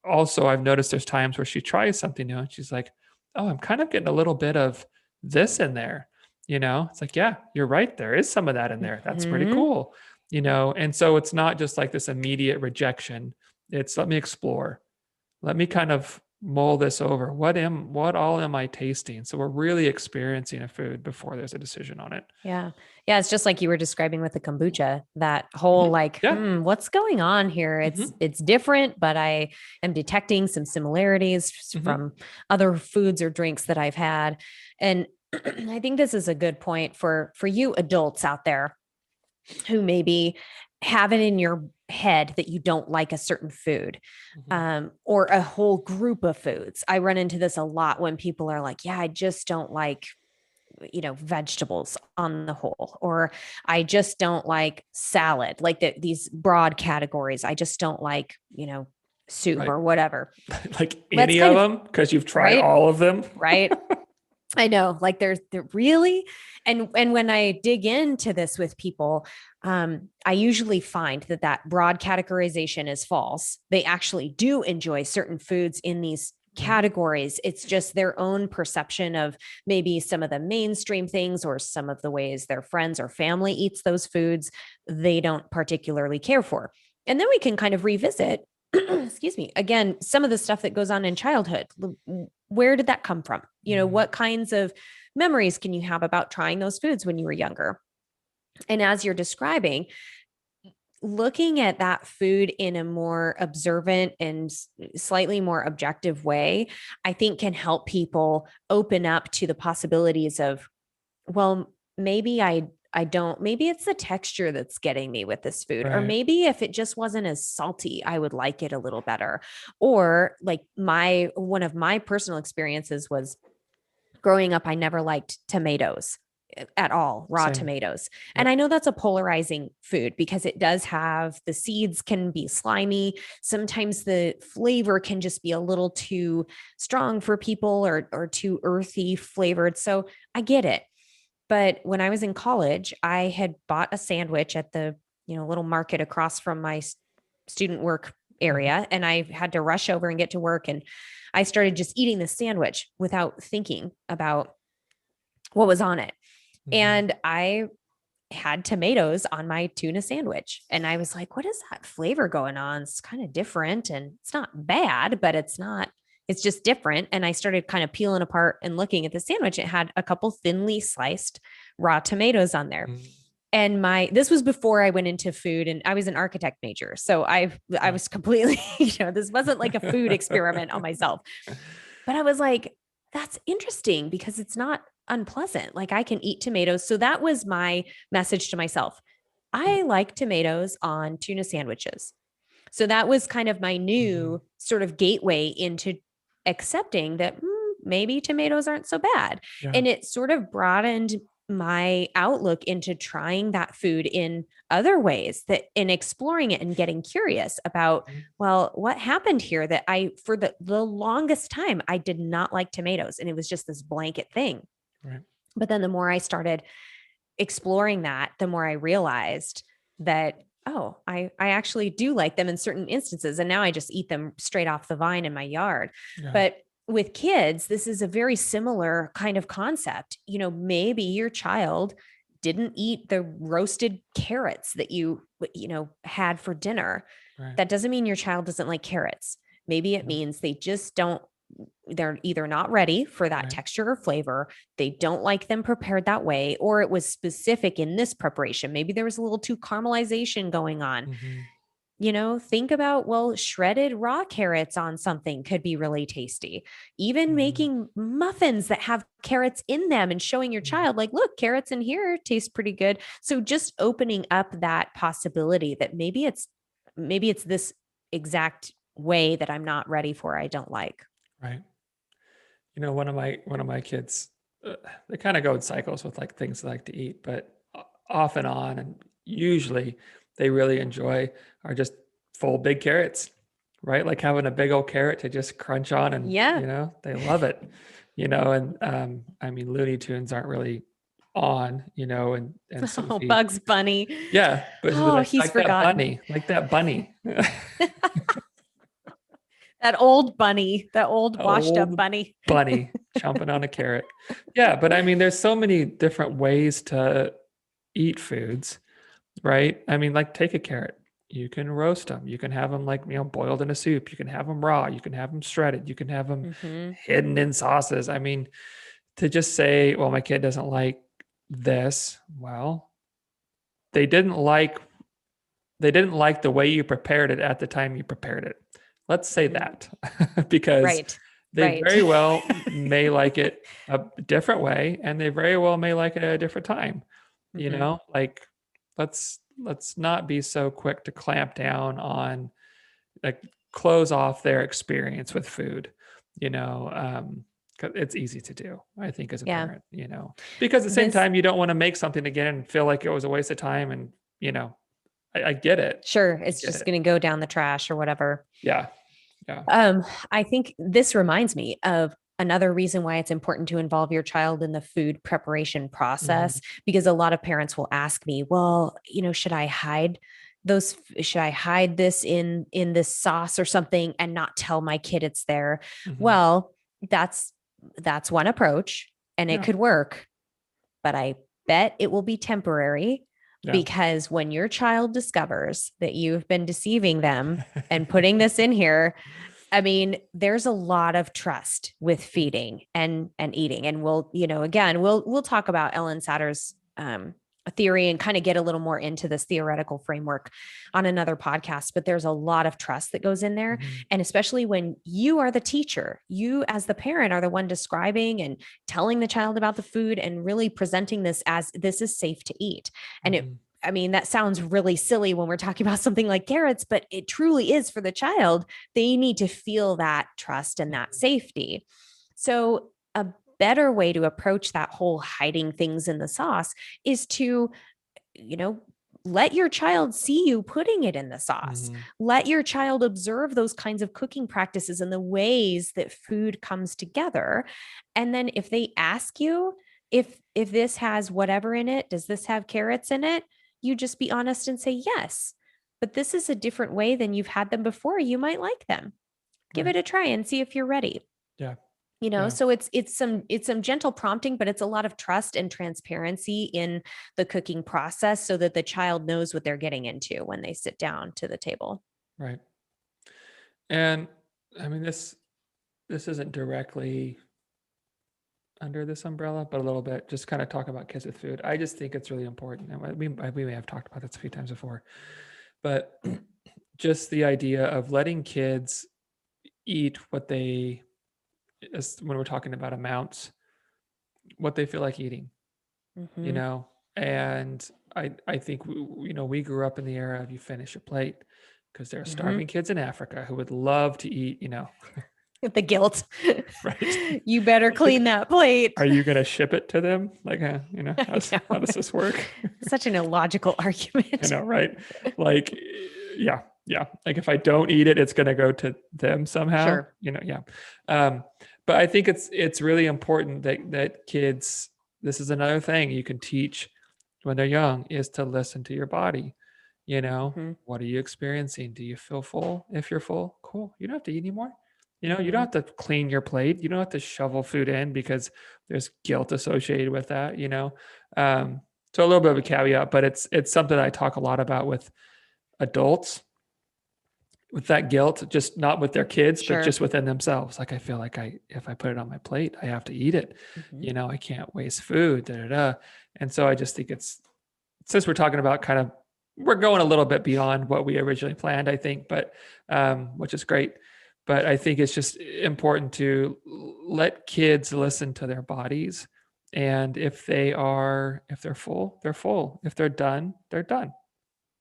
also, I've noticed there's times where she tries something new and she's like, "Oh, I'm kind of getting a little bit of this in there." It's like, "Yeah, you're right. There is some of that in there. That's pretty Hmm. cool." And so it's not just like this immediate rejection. It's let me explore. Let me kind of mull this over. What all am I tasting? So we're really experiencing a food before there's a decision on it. Yeah. Yeah. It's just like you were describing with the kombucha, that whole Mhm. like, Yeah. what's going on here? It's Hmm. it's different, but I am detecting some similarities Hmm. from other foods or drinks that I've had. And I think this is a good point for you adults out there who maybe have it in your head that you don't like a certain food, Hmm. or a whole group of foods. I run into this a lot when people are like, yeah, I just don't like, vegetables on the whole, or I just don't like salad, like these broad categories. I just don't like, soup Right. or whatever. Like Let's any kind of of, them, because you've tried right, all of them. right. I know, like there really, and when I dig into this with people, I usually find that broad categorization is false. They actually do enjoy certain foods in these Right. categories. It's just their own perception of maybe some of the mainstream things or some of the ways their friends or family eats those foods they don't particularly care for. And then we can kind of revisit, excuse me, again, some of the stuff that goes on in childhood. Where did that come from? Mhm. What kinds of memories can you have about trying those foods when you were younger? And as you're describing, looking at that food in a more observant and slightly more objective way, I think can help people open up to the possibilities of, well, maybe I don't, maybe it's the texture that's getting me with this food. Or Right. maybe if it just wasn't as salty, I would like it a little better. Or like one of my personal experiences was growing up, I never liked tomatoes at all, raw Same. tomatoes. And Yep. I know that's a polarizing food because it does have the seeds can be slimy. Sometimes the flavor can just be a little too strong for people, or too earthy flavored. So I get it. But when I was in college, I had bought a sandwich at the, little market across from my student work Mhm. area, and I had to rush over and get to work, and I started just eating the sandwich without thinking about what was on it. Mhm. And I had tomatoes on my tuna sandwich. And I was like, what is that flavor going on? It's kind of different, and it's not bad, but it's just different. And I started kind of peeling apart and looking at the sandwich. It had a couple thinly sliced raw tomatoes on there. Mhm. And this was before I went into food, and I was an architect major. So I Yeah. was completely, this wasn't like a food experiment on myself. But I was like, that's interesting because it's not unpleasant. Like I can eat tomatoes. So that was my message to myself. I like tomatoes on tuna sandwiches. So that was kind of my Mhm. new sort of gateway into accepting that maybe tomatoes aren't so bad. Yeah. And it sort of broadened my outlook into trying that food in other ways, that in exploring it and getting curious about, Mhm. well, what happened here that for the longest time, I did not like tomatoes. And it was just this blanket thing. Right. But then the more I started exploring that, the more I realized that, oh, I actually do like them in certain instances. And now I just eat them straight off the vine in my yard. Yeah. But with kids, this is a very similar kind of concept. Maybe your child didn't eat the roasted carrots that you had for dinner. Right. That doesn't mean your child doesn't like carrots. Maybe it Mhm. means they're either not ready for that Right. texture or flavor, they don't like them prepared that way, or it was specific in this preparation. Maybe there was a little too caramelization going on. Mhm. Think about, well, shredded raw carrots on something could be really tasty. Even Mhm. making muffins that have carrots in them and showing your Mhm. child, like, look, carrots in here taste pretty good. So just opening up that possibility that maybe it's this exact way that I'm not ready for, I don't like. Right. One of my kids, they kind of go in cycles with like things they like to eat, but off and on. And usually they really enjoy are just full big carrots, right? Like having a big old carrot to just crunch on, and Yeah. they love it, and I mean, Looney Tunes aren't really on, and Oh, Sophie. Bugs Bunny. Yeah, but she'll be Oh, like, he's forgotten. like that bunny. That old bunny, that old washed up Old bunny. bunny chomping on a carrot. Yeah, but I mean, there's so many different ways to eat foods, right? I mean, like take a carrot. You can roast them. You can have them like, boiled in a soup. You can have them raw. You can have them shredded. You can have them Mm-hmm. hidden in sauces. I mean, to just say, well, my kid doesn't like this. Well, they didn't like they didn't like the way you prepared it at the time you prepared it. Let's say Mm-hmm. that because Right. they Right. very well may like it a different way, and they very well may like it at a different time. Mm-hmm. Like let's not be so quick to clamp down on, like, close off their experience with food. 'Cause it's easy to do, I think, as a Yeah. parent, because at the same This, time, you don't want to make something again and feel like it was a waste of time. And, I get it. sure, I it's get just it. going to go down the trash or whatever. Yeah. Yeah. I think this reminds me of another reason why it's important to involve your child in the food preparation Mhm. process, because a lot of parents will ask me, well, should I hide this in this sauce or something and not tell my kid it's there? Mhm. Well, that's that's one approach and it Yeah. could work, but I bet it will be temporary, Yeah. because when your child discovers that you've been deceiving them and putting this in here, I mean, there's a lot of trust with feeding and eating. And we'll talk about Ellen Satter's theory and kind of get a little more into this theoretical framework on another podcast. But there's a lot of trust that goes in there. Mhm. And especially when you are the teacher, you as the parent are the one describing and telling the child about the food and really presenting this as this is safe to eat. And Mhm. I mean, that sounds really silly when we're talking about something like carrots, but it truly is for the child. They need to feel that trust and that Mhm. safety. So, a better way to approach that whole hiding things in the sauce is to, you know, let your child see you putting it in the sauce. Mhm. Let your child observe those kinds of cooking practices and the ways that food comes together. And then if they ask you, if this has whatever in it, does this have carrots in it? You just be honest and say yes. But this is a different way than you've had them before. You might like them. Give Right. it a try and see if you're ready. Yeah. Yeah. So it's some gentle prompting, but it's a lot of trust and transparency in the cooking process so that the child knows what they're getting into when they sit down to the table. Right. And I mean, this isn't directly under this umbrella, but a little bit, just kind of talk about kids with food. I just think it's really important. And we may have talked about this a few times before, but just the idea of letting kids eat what they, when we're talking about amounts, what they feel like eating, you Mm-hmm. know? And I think, we grew up in the era of you finish a plate, because there are Mm-hmm. starving kids in Africa who would love to eat, The guilt. right? You better Like, clean that plate. are you going to ship it to them? Like, I how know. does this work? Such an illogical I argument. know, right? Like, yeah, yeah. Like if I don't eat it, it's going to go to them somehow, Sure. yeah. Um, but I think it's really important that kids, this is another thing you can teach when they're young, is to listen to your body. Mm-hmm. What are you experiencing? Do you feel full? If you're full, cool. You don't have to eat anymore. You Mm-hmm. don't have to clean your plate. You don't have to shovel food in because there's guilt associated with that. Um, so a little bit of a caveat, but it's something I talk a lot about with adults, with that guilt, just not with their kids, but just Sure. within themselves. Like I feel like if I put it on my plate, I have to eat it. Mm-hmm. I can't waste food. Da, da, da. And so I just think since we're talking about we're going a little bit beyond what we originally planned, I think, but which is great. But I think it's just important to let kids listen to their bodies. And if they're full, they're full. If they're done, they're done.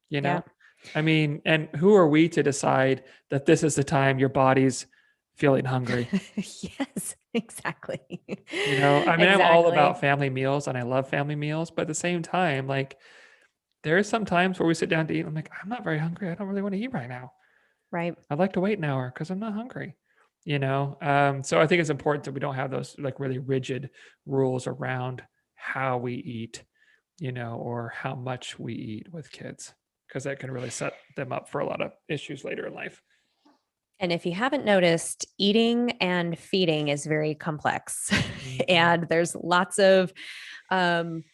You Yeah. know, I mean, and who are we to decide that this is the time your body's feeling hungry? Yes, exactly. I mean, I'm all about Exactly. family meals and I love family meals, but at the same time, like, there are some times where we sit down to eat. I'm like, I'm not very hungry. I don't really want to eat right now. Right. I'd like to wait an hour because I'm not hungry. So I think it's important that we don't have those like really rigid rules around how we eat, or how much we eat with kids, because that can really set them up for a lot of issues later in life. And if you haven't noticed, eating and feeding is very complex. Mhm. And there's lots of um,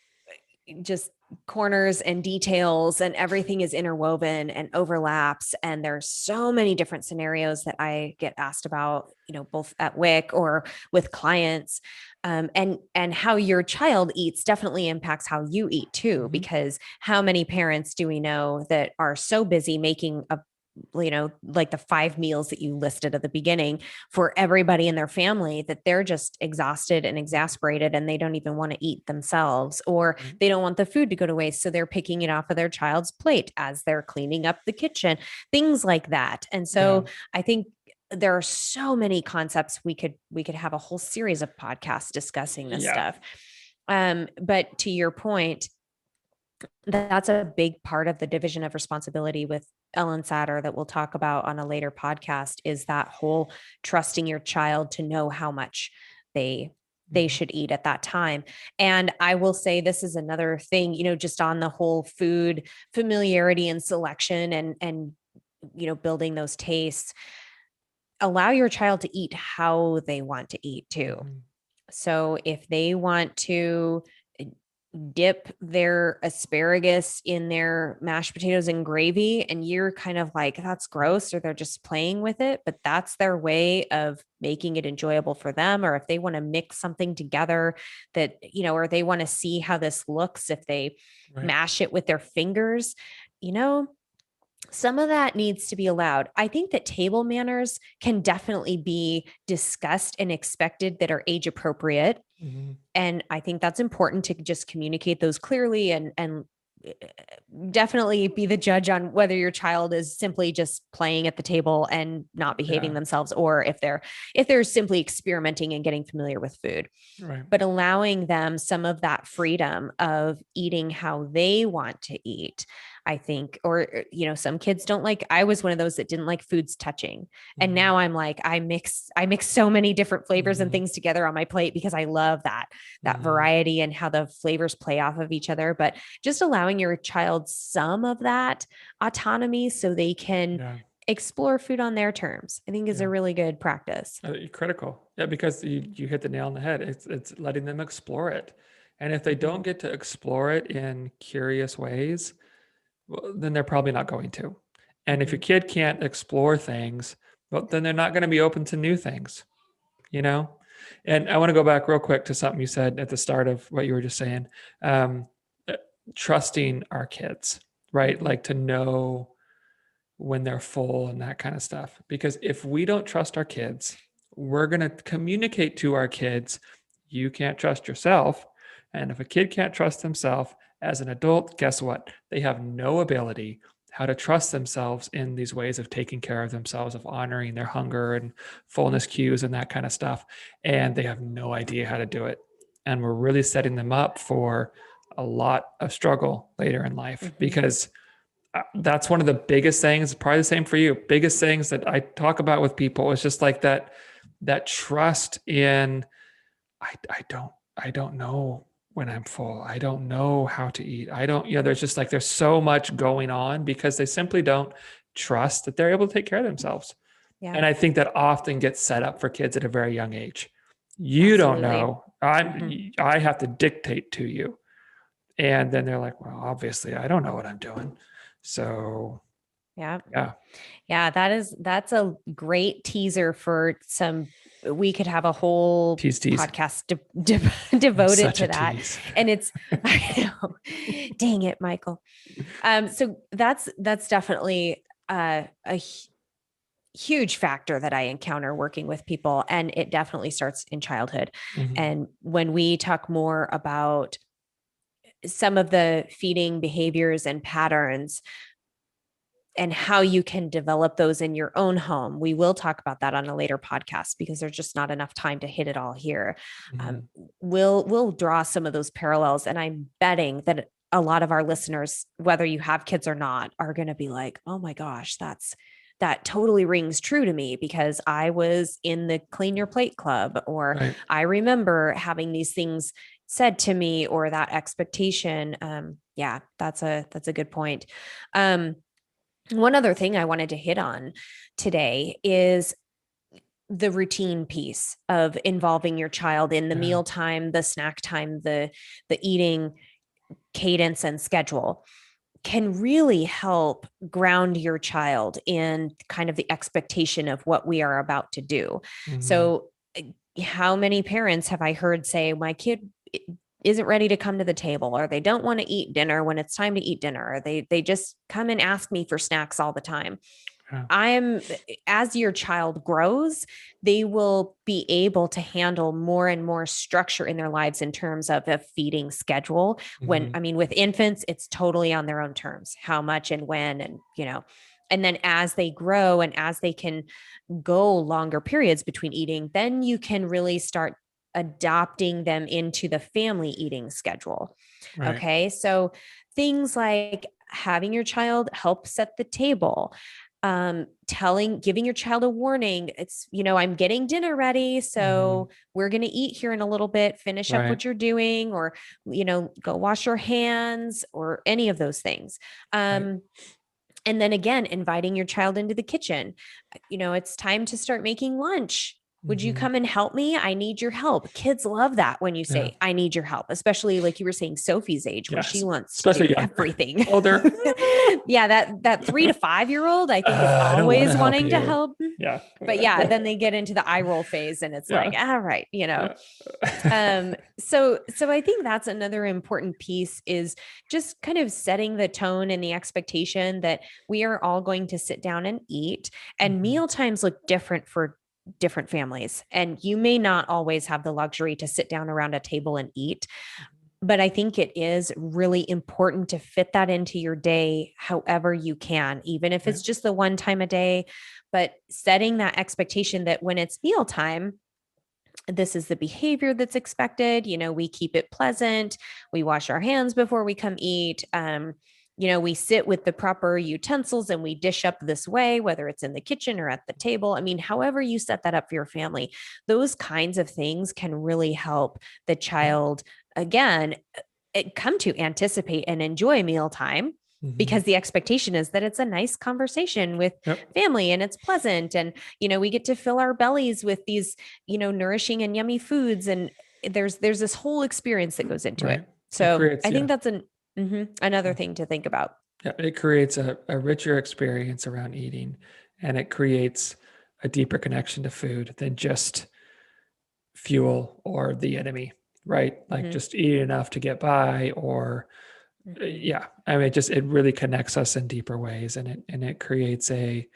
just corners and details, and everything is interwoven and overlaps. And there's so many different scenarios that I get asked about, both at WIC or with clients. And how your child eats definitely impacts how you eat too, Mhm. because how many parents do we know that are so busy making a like the 5 meals that you listed at the beginning for everybody in their family, that they're just exhausted and exasperated and they don't even want to eat themselves, or Right. they don't want the food to go to waste. So they're picking it off of their child's plate as they're cleaning up the kitchen, things like that. And Yeah. so I think there are so many concepts we could have a whole series of podcasts discussing this Yeah. stuff. But to your point, that's a big part of the division of responsibility with Ellen Satter that we'll talk about on a later podcast, is that whole trusting your child to know how much they Mhm. should eat at that time. And I will say this is another thing, just on the whole food familiarity and selection, and building those tastes. Allow your child to eat how they want to eat too. Mhm. So if they want to dip their asparagus in their mashed potatoes and gravy, and you're kind of like, that's gross, or they're just playing with it, but that's their way of making it enjoyable for them. Or if they want to mix something together that, or they want to see how this looks if they Right. mash it with their fingers, you know, some of that needs to be allowed. I think that table manners can definitely be discussed and expected that are age appropriate. Mhm. And I think that's important to just communicate those clearly, and definitely be the judge on whether your child is simply just playing at the table and not behaving Yeah. themselves, or if they're simply experimenting and getting familiar with food. Right. But allowing them some of that freedom of eating how they want to eat, I think. Or some kids don't like, I was one of those that didn't like foods touching, and Mhm. now I'm like, I mix so many different flavors and Mhm. things together on my plate, because I love that Mhm. variety and how the flavors play off of each other. But just allowing your child some of that autonomy so they can Yeah. explore food on their terms, I think is a Yeah. really good practice. Critical. Yeah, because you hit the nail on the head. It's letting them explore it. And if they Mhm. don't get to explore it in curious ways, well, then they're probably not going to. And if your Mhm. kid can't explore things, well, then they're not going to be open to new things, you know? And I want to go back real quick to something you said at the start of what you were just saying. Um, uh, Trusting our kids, right? Mhm. Like to know when they're full and that kind of stuff. Because if we don't trust our kids, we're going to communicate to our kids, you can't trust yourself. And if a kid can't trust himself as an adult, guess what? They have no ability how to trust themselves in these ways of taking care of themselves, of honoring their hunger and fullness cues and that kind of stuff. And they have no idea how to do it. And we're really setting them up for a lot of struggle later in life, Mhm. because that's one of the biggest things, probably the same for you, biggest things that I talk about with people is just like that trust in, I don't know when I'm full. I don't know how to eat. I don't, there's just like, there's so much going on because they simply don't trust that they're able to take care of themselves. Yeah, And I think that often gets set up for kids at a very young age. You don't absolutely. know. Mhm. I have to dictate to you. And then they're like, well, obviously I don't know what I'm doing. So Yeah. yeah, Yeah, that's a great teaser for some. We could have a whole tease. podcast I'm devoted such a to that. tease. And it's I know. Dang it, Michael. So that's definitely huge factor that I encounter working with people. And it definitely starts in childhood. Mhm. And when we talk more about some of the feeding behaviors and patterns and how you can develop those in your own home. We will talk about that on a later podcast, because there's just not enough time to hit it all here. Um, Mhm. we'll draw some of those parallels, and I'm betting that a lot of our listeners, whether you have kids or not, are going to be like, oh my gosh, that totally rings true to me because I was in the clean your plate club, or Right. I remember having these things said to me, or that expectation. Yeah, that's a good point. Um, One other thing I wanted to hit on today is the routine piece of involving your child in the Yeah. meal time, the snack time, the eating cadence and schedule can really help ground your child in kind of the expectation of what we are about to do. Hmm. So, how many parents have I heard say, my kid isn't ready to come to the table, or they don't want to eat dinner when it's time to eat dinner, or they just come and ask me for snacks all the time. Yeah. I'm As your child grows, they will be able to handle more and more structure in their lives in terms of a feeding schedule. When, Hmm. I mean, with infants, it's totally on their own terms, how much and when, and, and then as they grow and as they can go longer periods between eating, then you can really start adopting them into the family eating schedule. Right. Okay. So things like having your child help set the table, giving your child a warning. It's, I'm getting dinner ready. Hmm. So we're going to eat here in a little bit, finish up Right. what you're doing, or, go wash your hands, or any of those things. Right. And then again, inviting your child into the kitchen. It's time to start making lunch. Would you Hmm. come and help me? I need your help. Kids love that when you Yeah. say, I need your help, especially like you were saying, Sophie's age, where she Yes. wants to do Especially younger. everything. Older. Yeah, that 3 to 5 year old, I think, is I don't want to always help wanting to you. help. Yeah. But yeah, then they get into the eye roll phase and it's like, Yeah. all right, Yeah. So I think that's another important piece, is just kind of setting the tone and the expectation that we are all going to sit down and eat, and Hmm. meal times look different for different families, and you may not always have the luxury to sit down around a table and eat. But I think it is really important to fit that into your day however you can, even if Right. it's just the one time a day, but setting that expectation that when it's mealtime, this is the behavior that's expected. We keep it pleasant. We wash our hands before we come eat. We sit with the proper utensils and we dish up this way, whether it's in the kitchen or at the table. I mean, however you set that up for your family, those kinds of things can really help the Right. child, again, come to anticipate and enjoy mealtime, Hmm. because the expectation is that it's a nice conversation with Yep. family and it's pleasant, and we get to fill our bellies with these nourishing and yummy foods, and there's this whole experience that goes into it. Right. It So creates, I yeah. think that's another thing to think about. Yeah, it creates a richer experience around eating, and it creates a deeper connection to food than just fuel or the enemy, right? Like Hmm. just eat enough to get by, or Hmm. yeah, I mean, it really connects us in deeper ways, and it creates a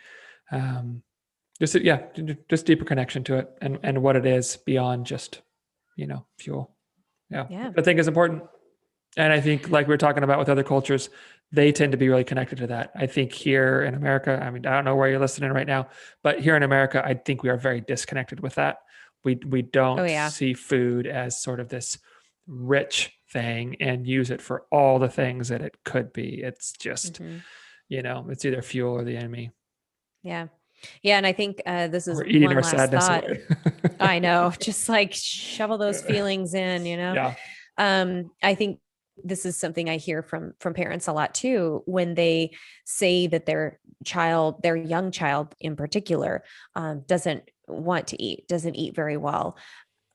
um, yeah, just deeper connection to it, and what it is beyond just fuel. Yeah, Yeah. I think is important. And I think, like we were talking about with other cultures, they tend to be really connected to that. I think here in America, I mean, I don't know where you're listening right now, but here in America, I think we are very disconnected with that. We Oh don't yeah. see food as sort of this rich thing and use it for all the things that it could be. It's just, Hmm. it's either fuel or the enemy, Yeah. Yeah. And I think this is or eating one our last sadness thought. away. I know, just like shovel those feelings in. Yeah. I think this is something I hear from parents a lot too, when they say that their young child in particular, doesn't want to eat, doesn't eat very well.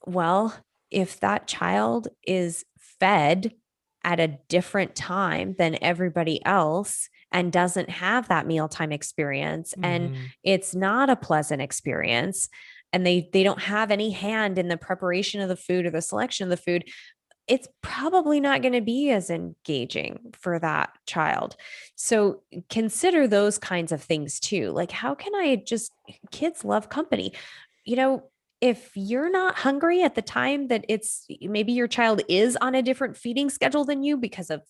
Well, if that child is fed at a different time than everybody else and doesn't have that mealtime experience, and Hmm. it's not a pleasant experience, and they don't have any hand in the preparation of the food or the selection of the food, it's probably not going to be as engaging for that child. So consider those kinds of things too. Like, how can I just, kids love company. You know, if you're not hungry at the time that it's, maybe your child is on a different feeding schedule than you because of,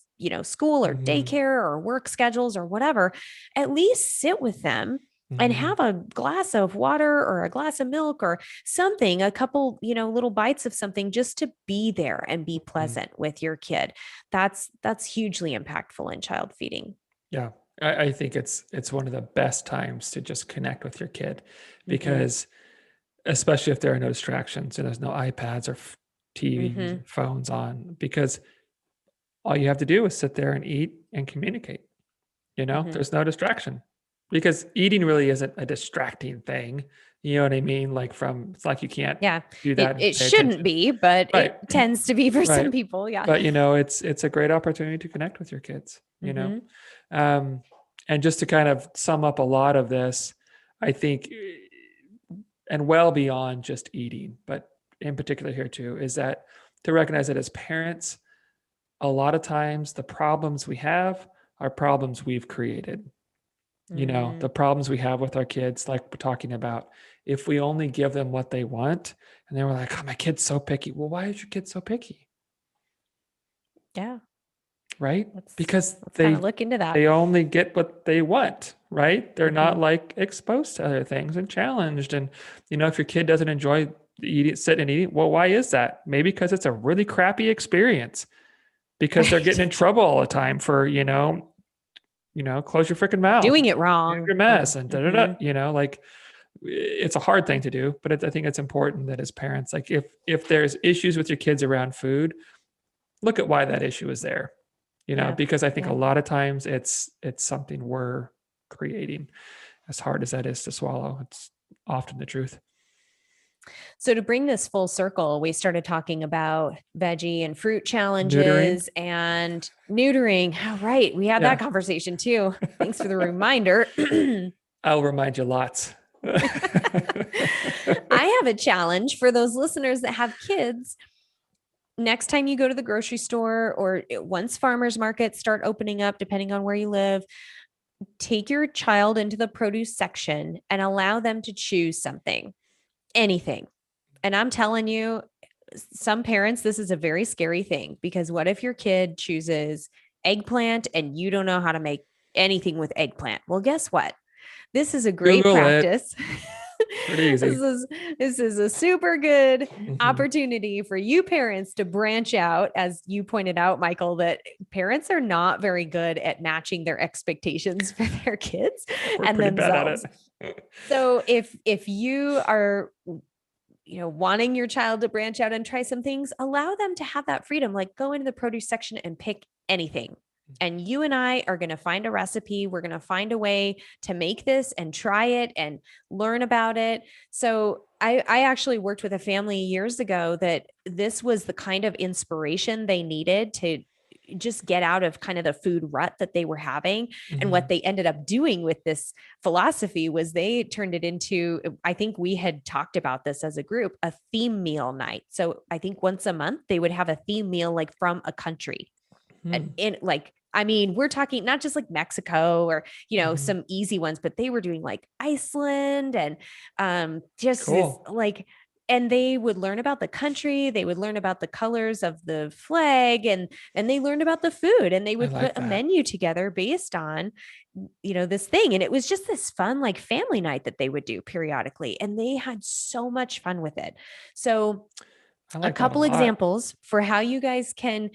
school or Hmm. daycare or work schedules or whatever, at least sit with them and Mhm. have a glass of water or a glass of milk or something, a couple, little bites of something just to be there and be Mhm. present with your kid. That's hugely impactful in child feeding. Yeah. I think it's one of the best times to just connect with your kid Mm-hmm. because especially if there are no distractions and there's no iPads or TVs Mm-hmm. or phones on, because all you have to do is sit there and eat and communicate. Mm-hmm. There's no distraction because eating really isn't a distracting thing. You know what I mean? It's like you can't Yeah. do It that and it pay shouldn't attention. be, but it Right. tends to be for some Right. people. Yeah. But it's a great opportunity to connect with your kids. Mm-hmm. Um, and just to kind of sum up a lot of this, I think, and well beyond just eating, but in particular here too, is that to recognize that as parents, a lot of times the problems we have are problems we've created. Mm-hmm. The problems we have with our kids, like we're talking about, if we only give them what they want, and they were like, oh, my kid's so picky. Well, why is your kid so picky? Yeah. Right? Let's Because let's kind of they look into that. they only get what they want, right? They're Mm-hmm. not like exposed to other things and challenged. And if your kid doesn't enjoy eating, sitting and eating, well, why is that? Maybe because it's a really crappy experience because they're getting Right. in trouble all the time for, close your freaking mouth, Doing it you're wrong a mess, or and da da da. mm-hmm. Like it's a hard thing to do, but I think it's important that as parents, like if there's issues with your kids around food, look at why that issue is there. Yeah. Because I think a Yeah. lot of times it's something we're creating. As hard as that is to swallow, it's often the truth. So to bring this full circle, we started talking about veggie and fruit Neutering, challenges and neutering. Oh, right. We had that yeah. conversation too. Thanks for the reminder. I'll remind you lots. I have a challenge for those listeners that have kids. Next time you go to the grocery store or once farmers markets start opening up, depending on where you live, take your child into the produce section and allow them to choose something, anything. And I'm telling you, some parents, this is a very scary thing because what if your kid chooses eggplant and you don't know how to make anything with eggplant? Well, guess what? This is a great Google it. practice. Pretty this easy. is this is a super good Mhm. opportunity for you parents to branch out, as you pointed out, Michael, that parents are not very good at matching their expectations for their kids We're and pretty bad at themselves. it. So if you are wanting your child to branch out and try some things, allow them to have that freedom. Like go into the produce section and pick anything. And you and I are going to find a recipe. We're going to find a way to make this and try it and learn about it. So I actually worked with a family years ago that this was the kind of inspiration they needed to just get out of kind of the food rut that they were having. And what Mhm. they ended up doing with this philosophy was they turned it into, I think we had talked about this as a group, a theme meal night. So I think once a month they would have a theme meal like from a country. And Hmm. in like, I mean, we're talking not just like Mexico or, Mhm. some easy ones, but they were doing like Iceland and just this Cool. like, and they would learn about the country, they would learn about the colors of the flag, and they learned about the food, and they I would put like a that. menu together based on this thing. And it was just this fun like family night that they would do periodically, and they had so much fun with it. So I a like that a couple lot. examples for how you guys can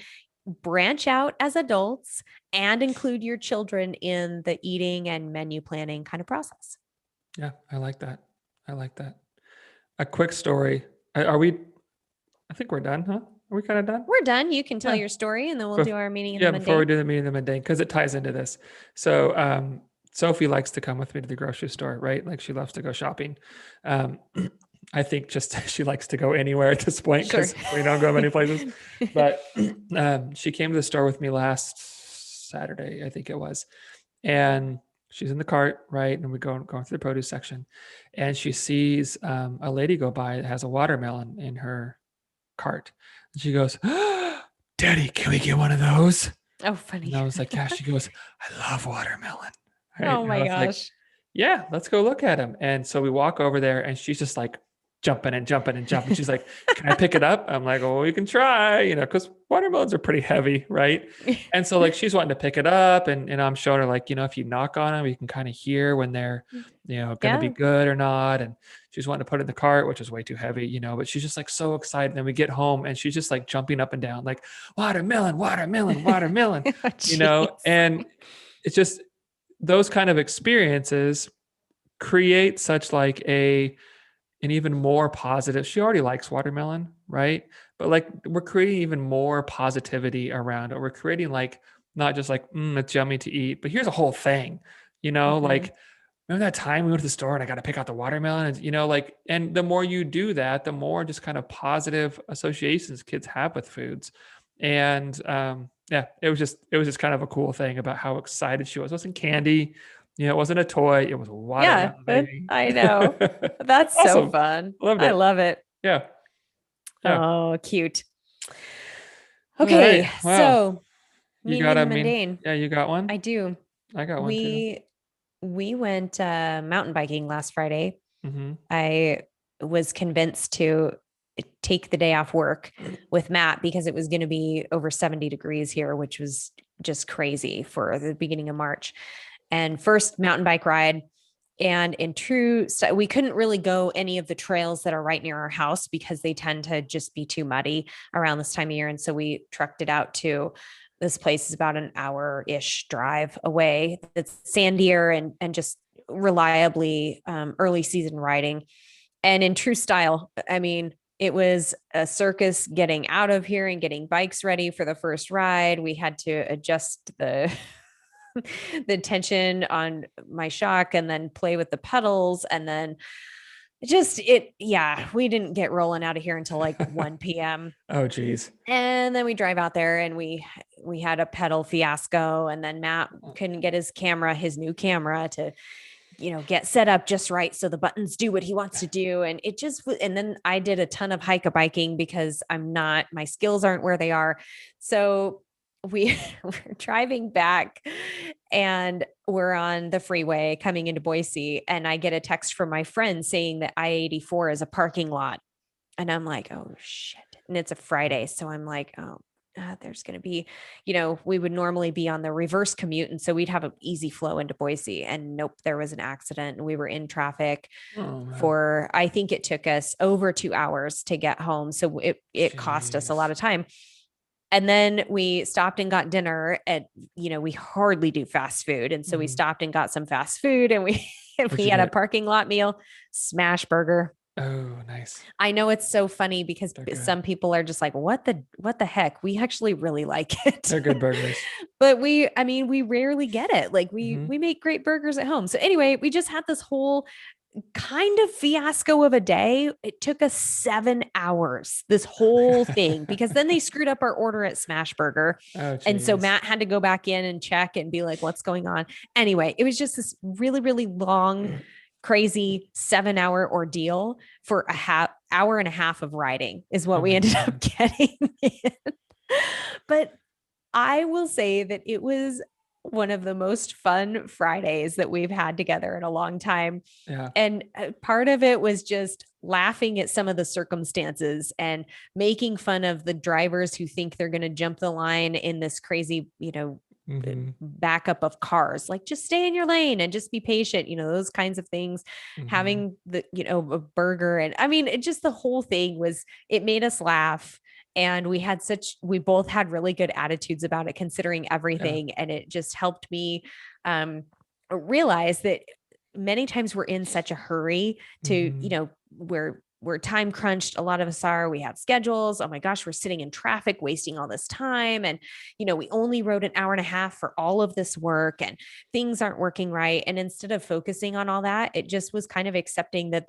branch out as adults and include your children in the eating and menu planning kind of process. Yeah, I like that. I like that. A quick story. Are we? I think we're done, huh? Are we kind of done? We're done. You can tell Yeah. your story and then we'll do Bef- our meeting in the yeah, before we mundane. do the meeting of the mundane, because it ties into this. So Sophie likes to come with me to the grocery store, right? Like she loves to go shopping. Um, I think just she likes to go anywhere at this point Sure. because we don't go many places. But she came to the store with me last Saturday, I think it was, and she's in the cart, right? And we going through the produce section, and she sees a lady go by that has a watermelon in her cart. And she goes, Daddy, can we get one of those? Oh, And funny. I was like, yeah. She goes, I love watermelon. Right. Oh And I my was like, gosh. yeah, let's go look at them. And so we walk over there and she's just like jumping and jumping and jumping. She's like, can I pick it up? I'm like, oh, you can try, because watermelons are pretty heavy, right? And so like she's wanting to pick it up, and I'm showing her like, if you knock on them, you can kind of hear when they're, going to be Yeah. good or not. And she's wanting to put it in the cart, which is way too heavy, but she's just like so excited. Then we get home and she's just like jumping up and down, like watermelon, watermelon, watermelon, Oh, jeez. and it's just those kind of experiences create such like an even more positive. She already likes watermelon, right? But like we're creating even more positivity around it. We're creating like not just like it's yummy to eat, but here's a whole thing, Mhm. like remember that time we went to the store and I got to pick out the watermelon, and like, and the more you do that, the more just kind of positive associations kids have with foods. And yeah, it was just kind of a cool thing about how excited she was. It wasn't candy, it wasn't a toy, it was a Yeah, watermelon, baby. I know. That's so Awesome. fun. Loved I it. love it. Yeah. Yeah. Oh, cute. All right. Okay, Wow. so You mean, got, I mean, mean, mundane. yeah, you got I one? do. I got one too. We went mountain biking last Friday. Mm-hmm. I was convinced to take the day off work with Matt because it was going to be over 70 degrees here, which was just crazy for the beginning of March. And first mountain bike ride. And in true, we couldn't really go any of the trails that are right near our house because they tend to just be too muddy around this time of year. And so we trucked it out to this place is about an hour-ish drive away. It's sandier and just reliably early season riding. And in true style, I mean, it was a circus getting out of here and getting bikes ready for the first ride. We had to adjust the the tension on my shock and then play with the pedals and then yeah, we didn't get rolling out of here until like 1 p.m. Oh, geez. And then we drive out there and we had a pedal fiasco, and then Matt couldn't get his new camera to get set up just right so the buttons do what he wants to do. And and then I did a ton of hike biking because my skills aren't where they are. So we're driving back and we're on the freeway coming into Boise, and I get a text from my friend saying that I-84 is a parking lot. And I'm like, oh shit. And it's a Friday. So I'm like, oh, there's going to be, we would normally be on the reverse commute. And so we'd have an easy flow into Boise. And nope, there was an accident. And we were in traffic Oh, man. I think it took us over 2 hours to get home. So it cost us a lot Jeez. of time. And then we stopped and got dinner at, we hardly do fast food. And so we Mhm. stopped and got some fast food, and What'd we you had a get? parking lot meal, smash burger. Oh, nice. I know it's so funny because They're good. some people are just like, what the heck? We actually really like it. They're good burgers. But I mean, we rarely get it. Like Mm-hmm. we make great burgers at home. So anyway, we just had this whole kind of fiasco of a day. It took us 7 hours, this whole thing, because then they screwed up our order at Smash Burger. Oh, And so geez. Matt had to go back in and check and be like, what's going on? Anyway, it was just this really, really long, crazy 7 hour ordeal for hour and a half of riding is what Oh, we my ended up God. getting in. But I will say that it was one of the most fun Fridays that we've had together in a long time. Yeah. And part of it was just laughing at some of the circumstances and making fun of the drivers who think they're going to jump the line in this crazy, Mm-hmm. backup of cars. Like, just stay in your lane and just be patient, those kinds of things. Mm-hmm. Having a burger. And I mean, the whole thing it made us laugh. And we both had really good attitudes about it, considering Yeah. everything. And it just helped me realize that many times we're in such a hurry to, Mm-hmm. we're time crunched. A lot of us are. We have schedules. Oh my gosh, we're sitting in traffic, wasting all this time. And, we only rode an hour and a half for all of this work, and things aren't working right. And instead of focusing on all that, it just was kind of accepting that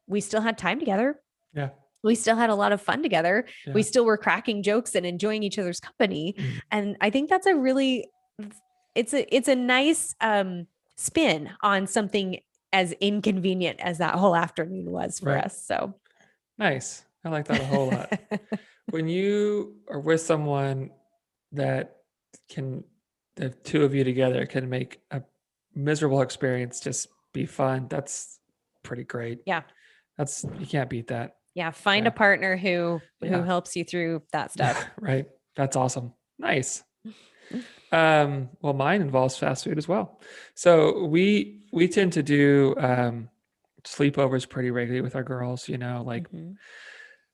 we still had time together. Yeah. We still had a lot of fun together. We Yeah. still were cracking jokes and enjoying each other's company. Mhm. And I think that's it's a nice spin on something as inconvenient as that whole afternoon was for Right. us. So Nice. I like that a whole lot. When you are with someone that can, the two of you together can make a miserable experience just be fun, that's pretty great. yeah. You can't beat that. Yeah. Find Yeah. a partner who Yeah. helps you through that stuff. Right. That's awesome. Nice. Well, mine involves fast food as well. So we tend to do sleepovers pretty regularly with our girls, like Mhm.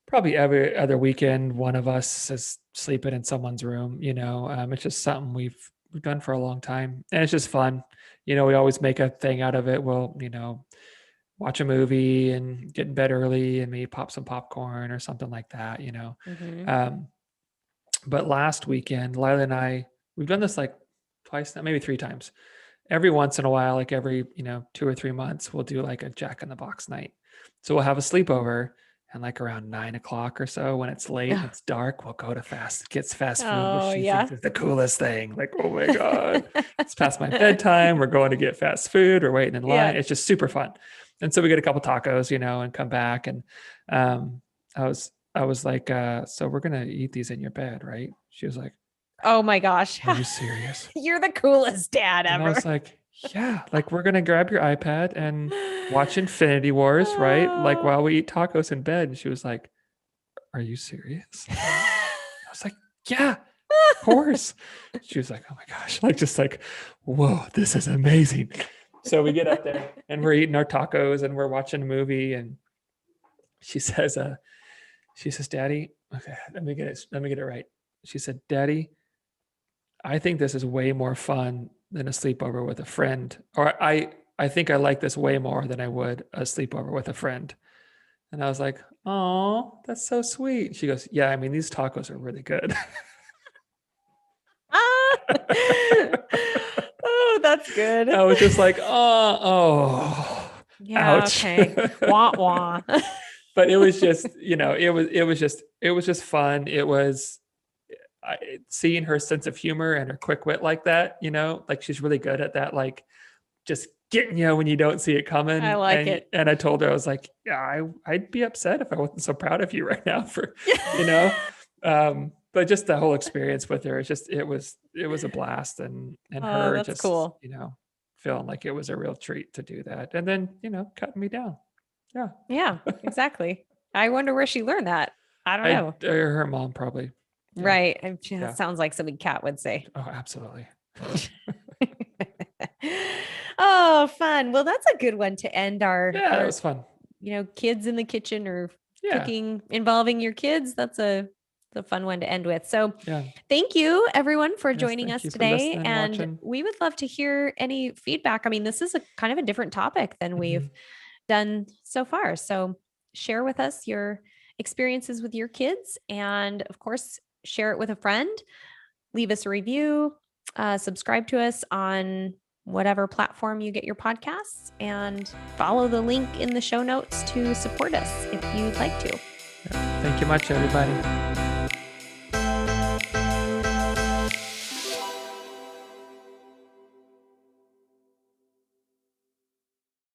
probably every other weekend, one of us is sleeping in someone's room, it's just something we've done for a long time. And it's just fun. We always make a thing out of it. We'll, watch a movie and get in bed early and maybe pop some popcorn or something like that. Mhm. Um, but last weekend, Lila and I, we've done this like twice now, maybe three times. Every once in a while, like every, 2 or 3 months, we'll do like a Jack in the Box night. So we'll have a sleepover and like around 9 o'clock or so when it's late and it's dark, we'll go to gets fast food, which Oh, she yeah. thinks is the coolest thing. Like, oh my God, it's past my bedtime. We're going to get fast food. We're waiting in line. Yeah. It's just super fun. And so we get a couple tacos, and come back. And I was like, so we're gonna eat these in your bed, right? She was like, Oh my gosh. are you serious? You're the coolest dad And I ever. was like, yeah, like we're gonna grab your iPad and watch Infinity Wars, right? Like while we eat tacos in bed. And she was like, are you serious? I was like, yeah, of course. She was like, oh my gosh, like just like, whoa, this is amazing. So we get up there and we're eating our tacos and we're watching a movie. And she says, Daddy, okay, let me get it right. She said, Daddy, I think this is way more fun than a sleepover with a friend. Or I think I like this way more than I would a sleepover with a friend. And I was like, oh, that's so sweet. She goes, yeah, I mean, these tacos are really good. Oh, that's good. I was just like, oh, Yeah. ouch. Okay. Wah wah. But it was just, it was just fun. It was seeing her sense of humor and her quick wit like that, like she's really good at that, like just getting you when you don't see it coming. I like it. And I told her, I was like, yeah, I'd be upset if I wasn't so proud of you right now for, you know, but just the whole experience with her, it was a blast, and Oh, her that's just, cool. feeling like it was a real treat to do that. And then, cutting me down. Yeah. Yeah, exactly. I wonder where she learned that. I don't know. Her mom probably. Yeah. Right. That Yeah. sounds like something Kat would say. Oh, absolutely. Oh, fun. Well, that's a good one to end Yeah, it was fun. Kids in the kitchen or Yeah. cooking involving your kids. That's a fun one to end with. So Yeah. thank you everyone for Yes, joining thank us you for today. listening, And watching. we would love to hear any feedback. I mean, this is a kind of a different topic than we've done so far. So share with us your experiences with your kids, and of course, share it with a friend. Leave us a review, subscribe to us on whatever platform you get your podcasts, and follow the link in the show notes to support us if you'd like to. Thank you much, everybody.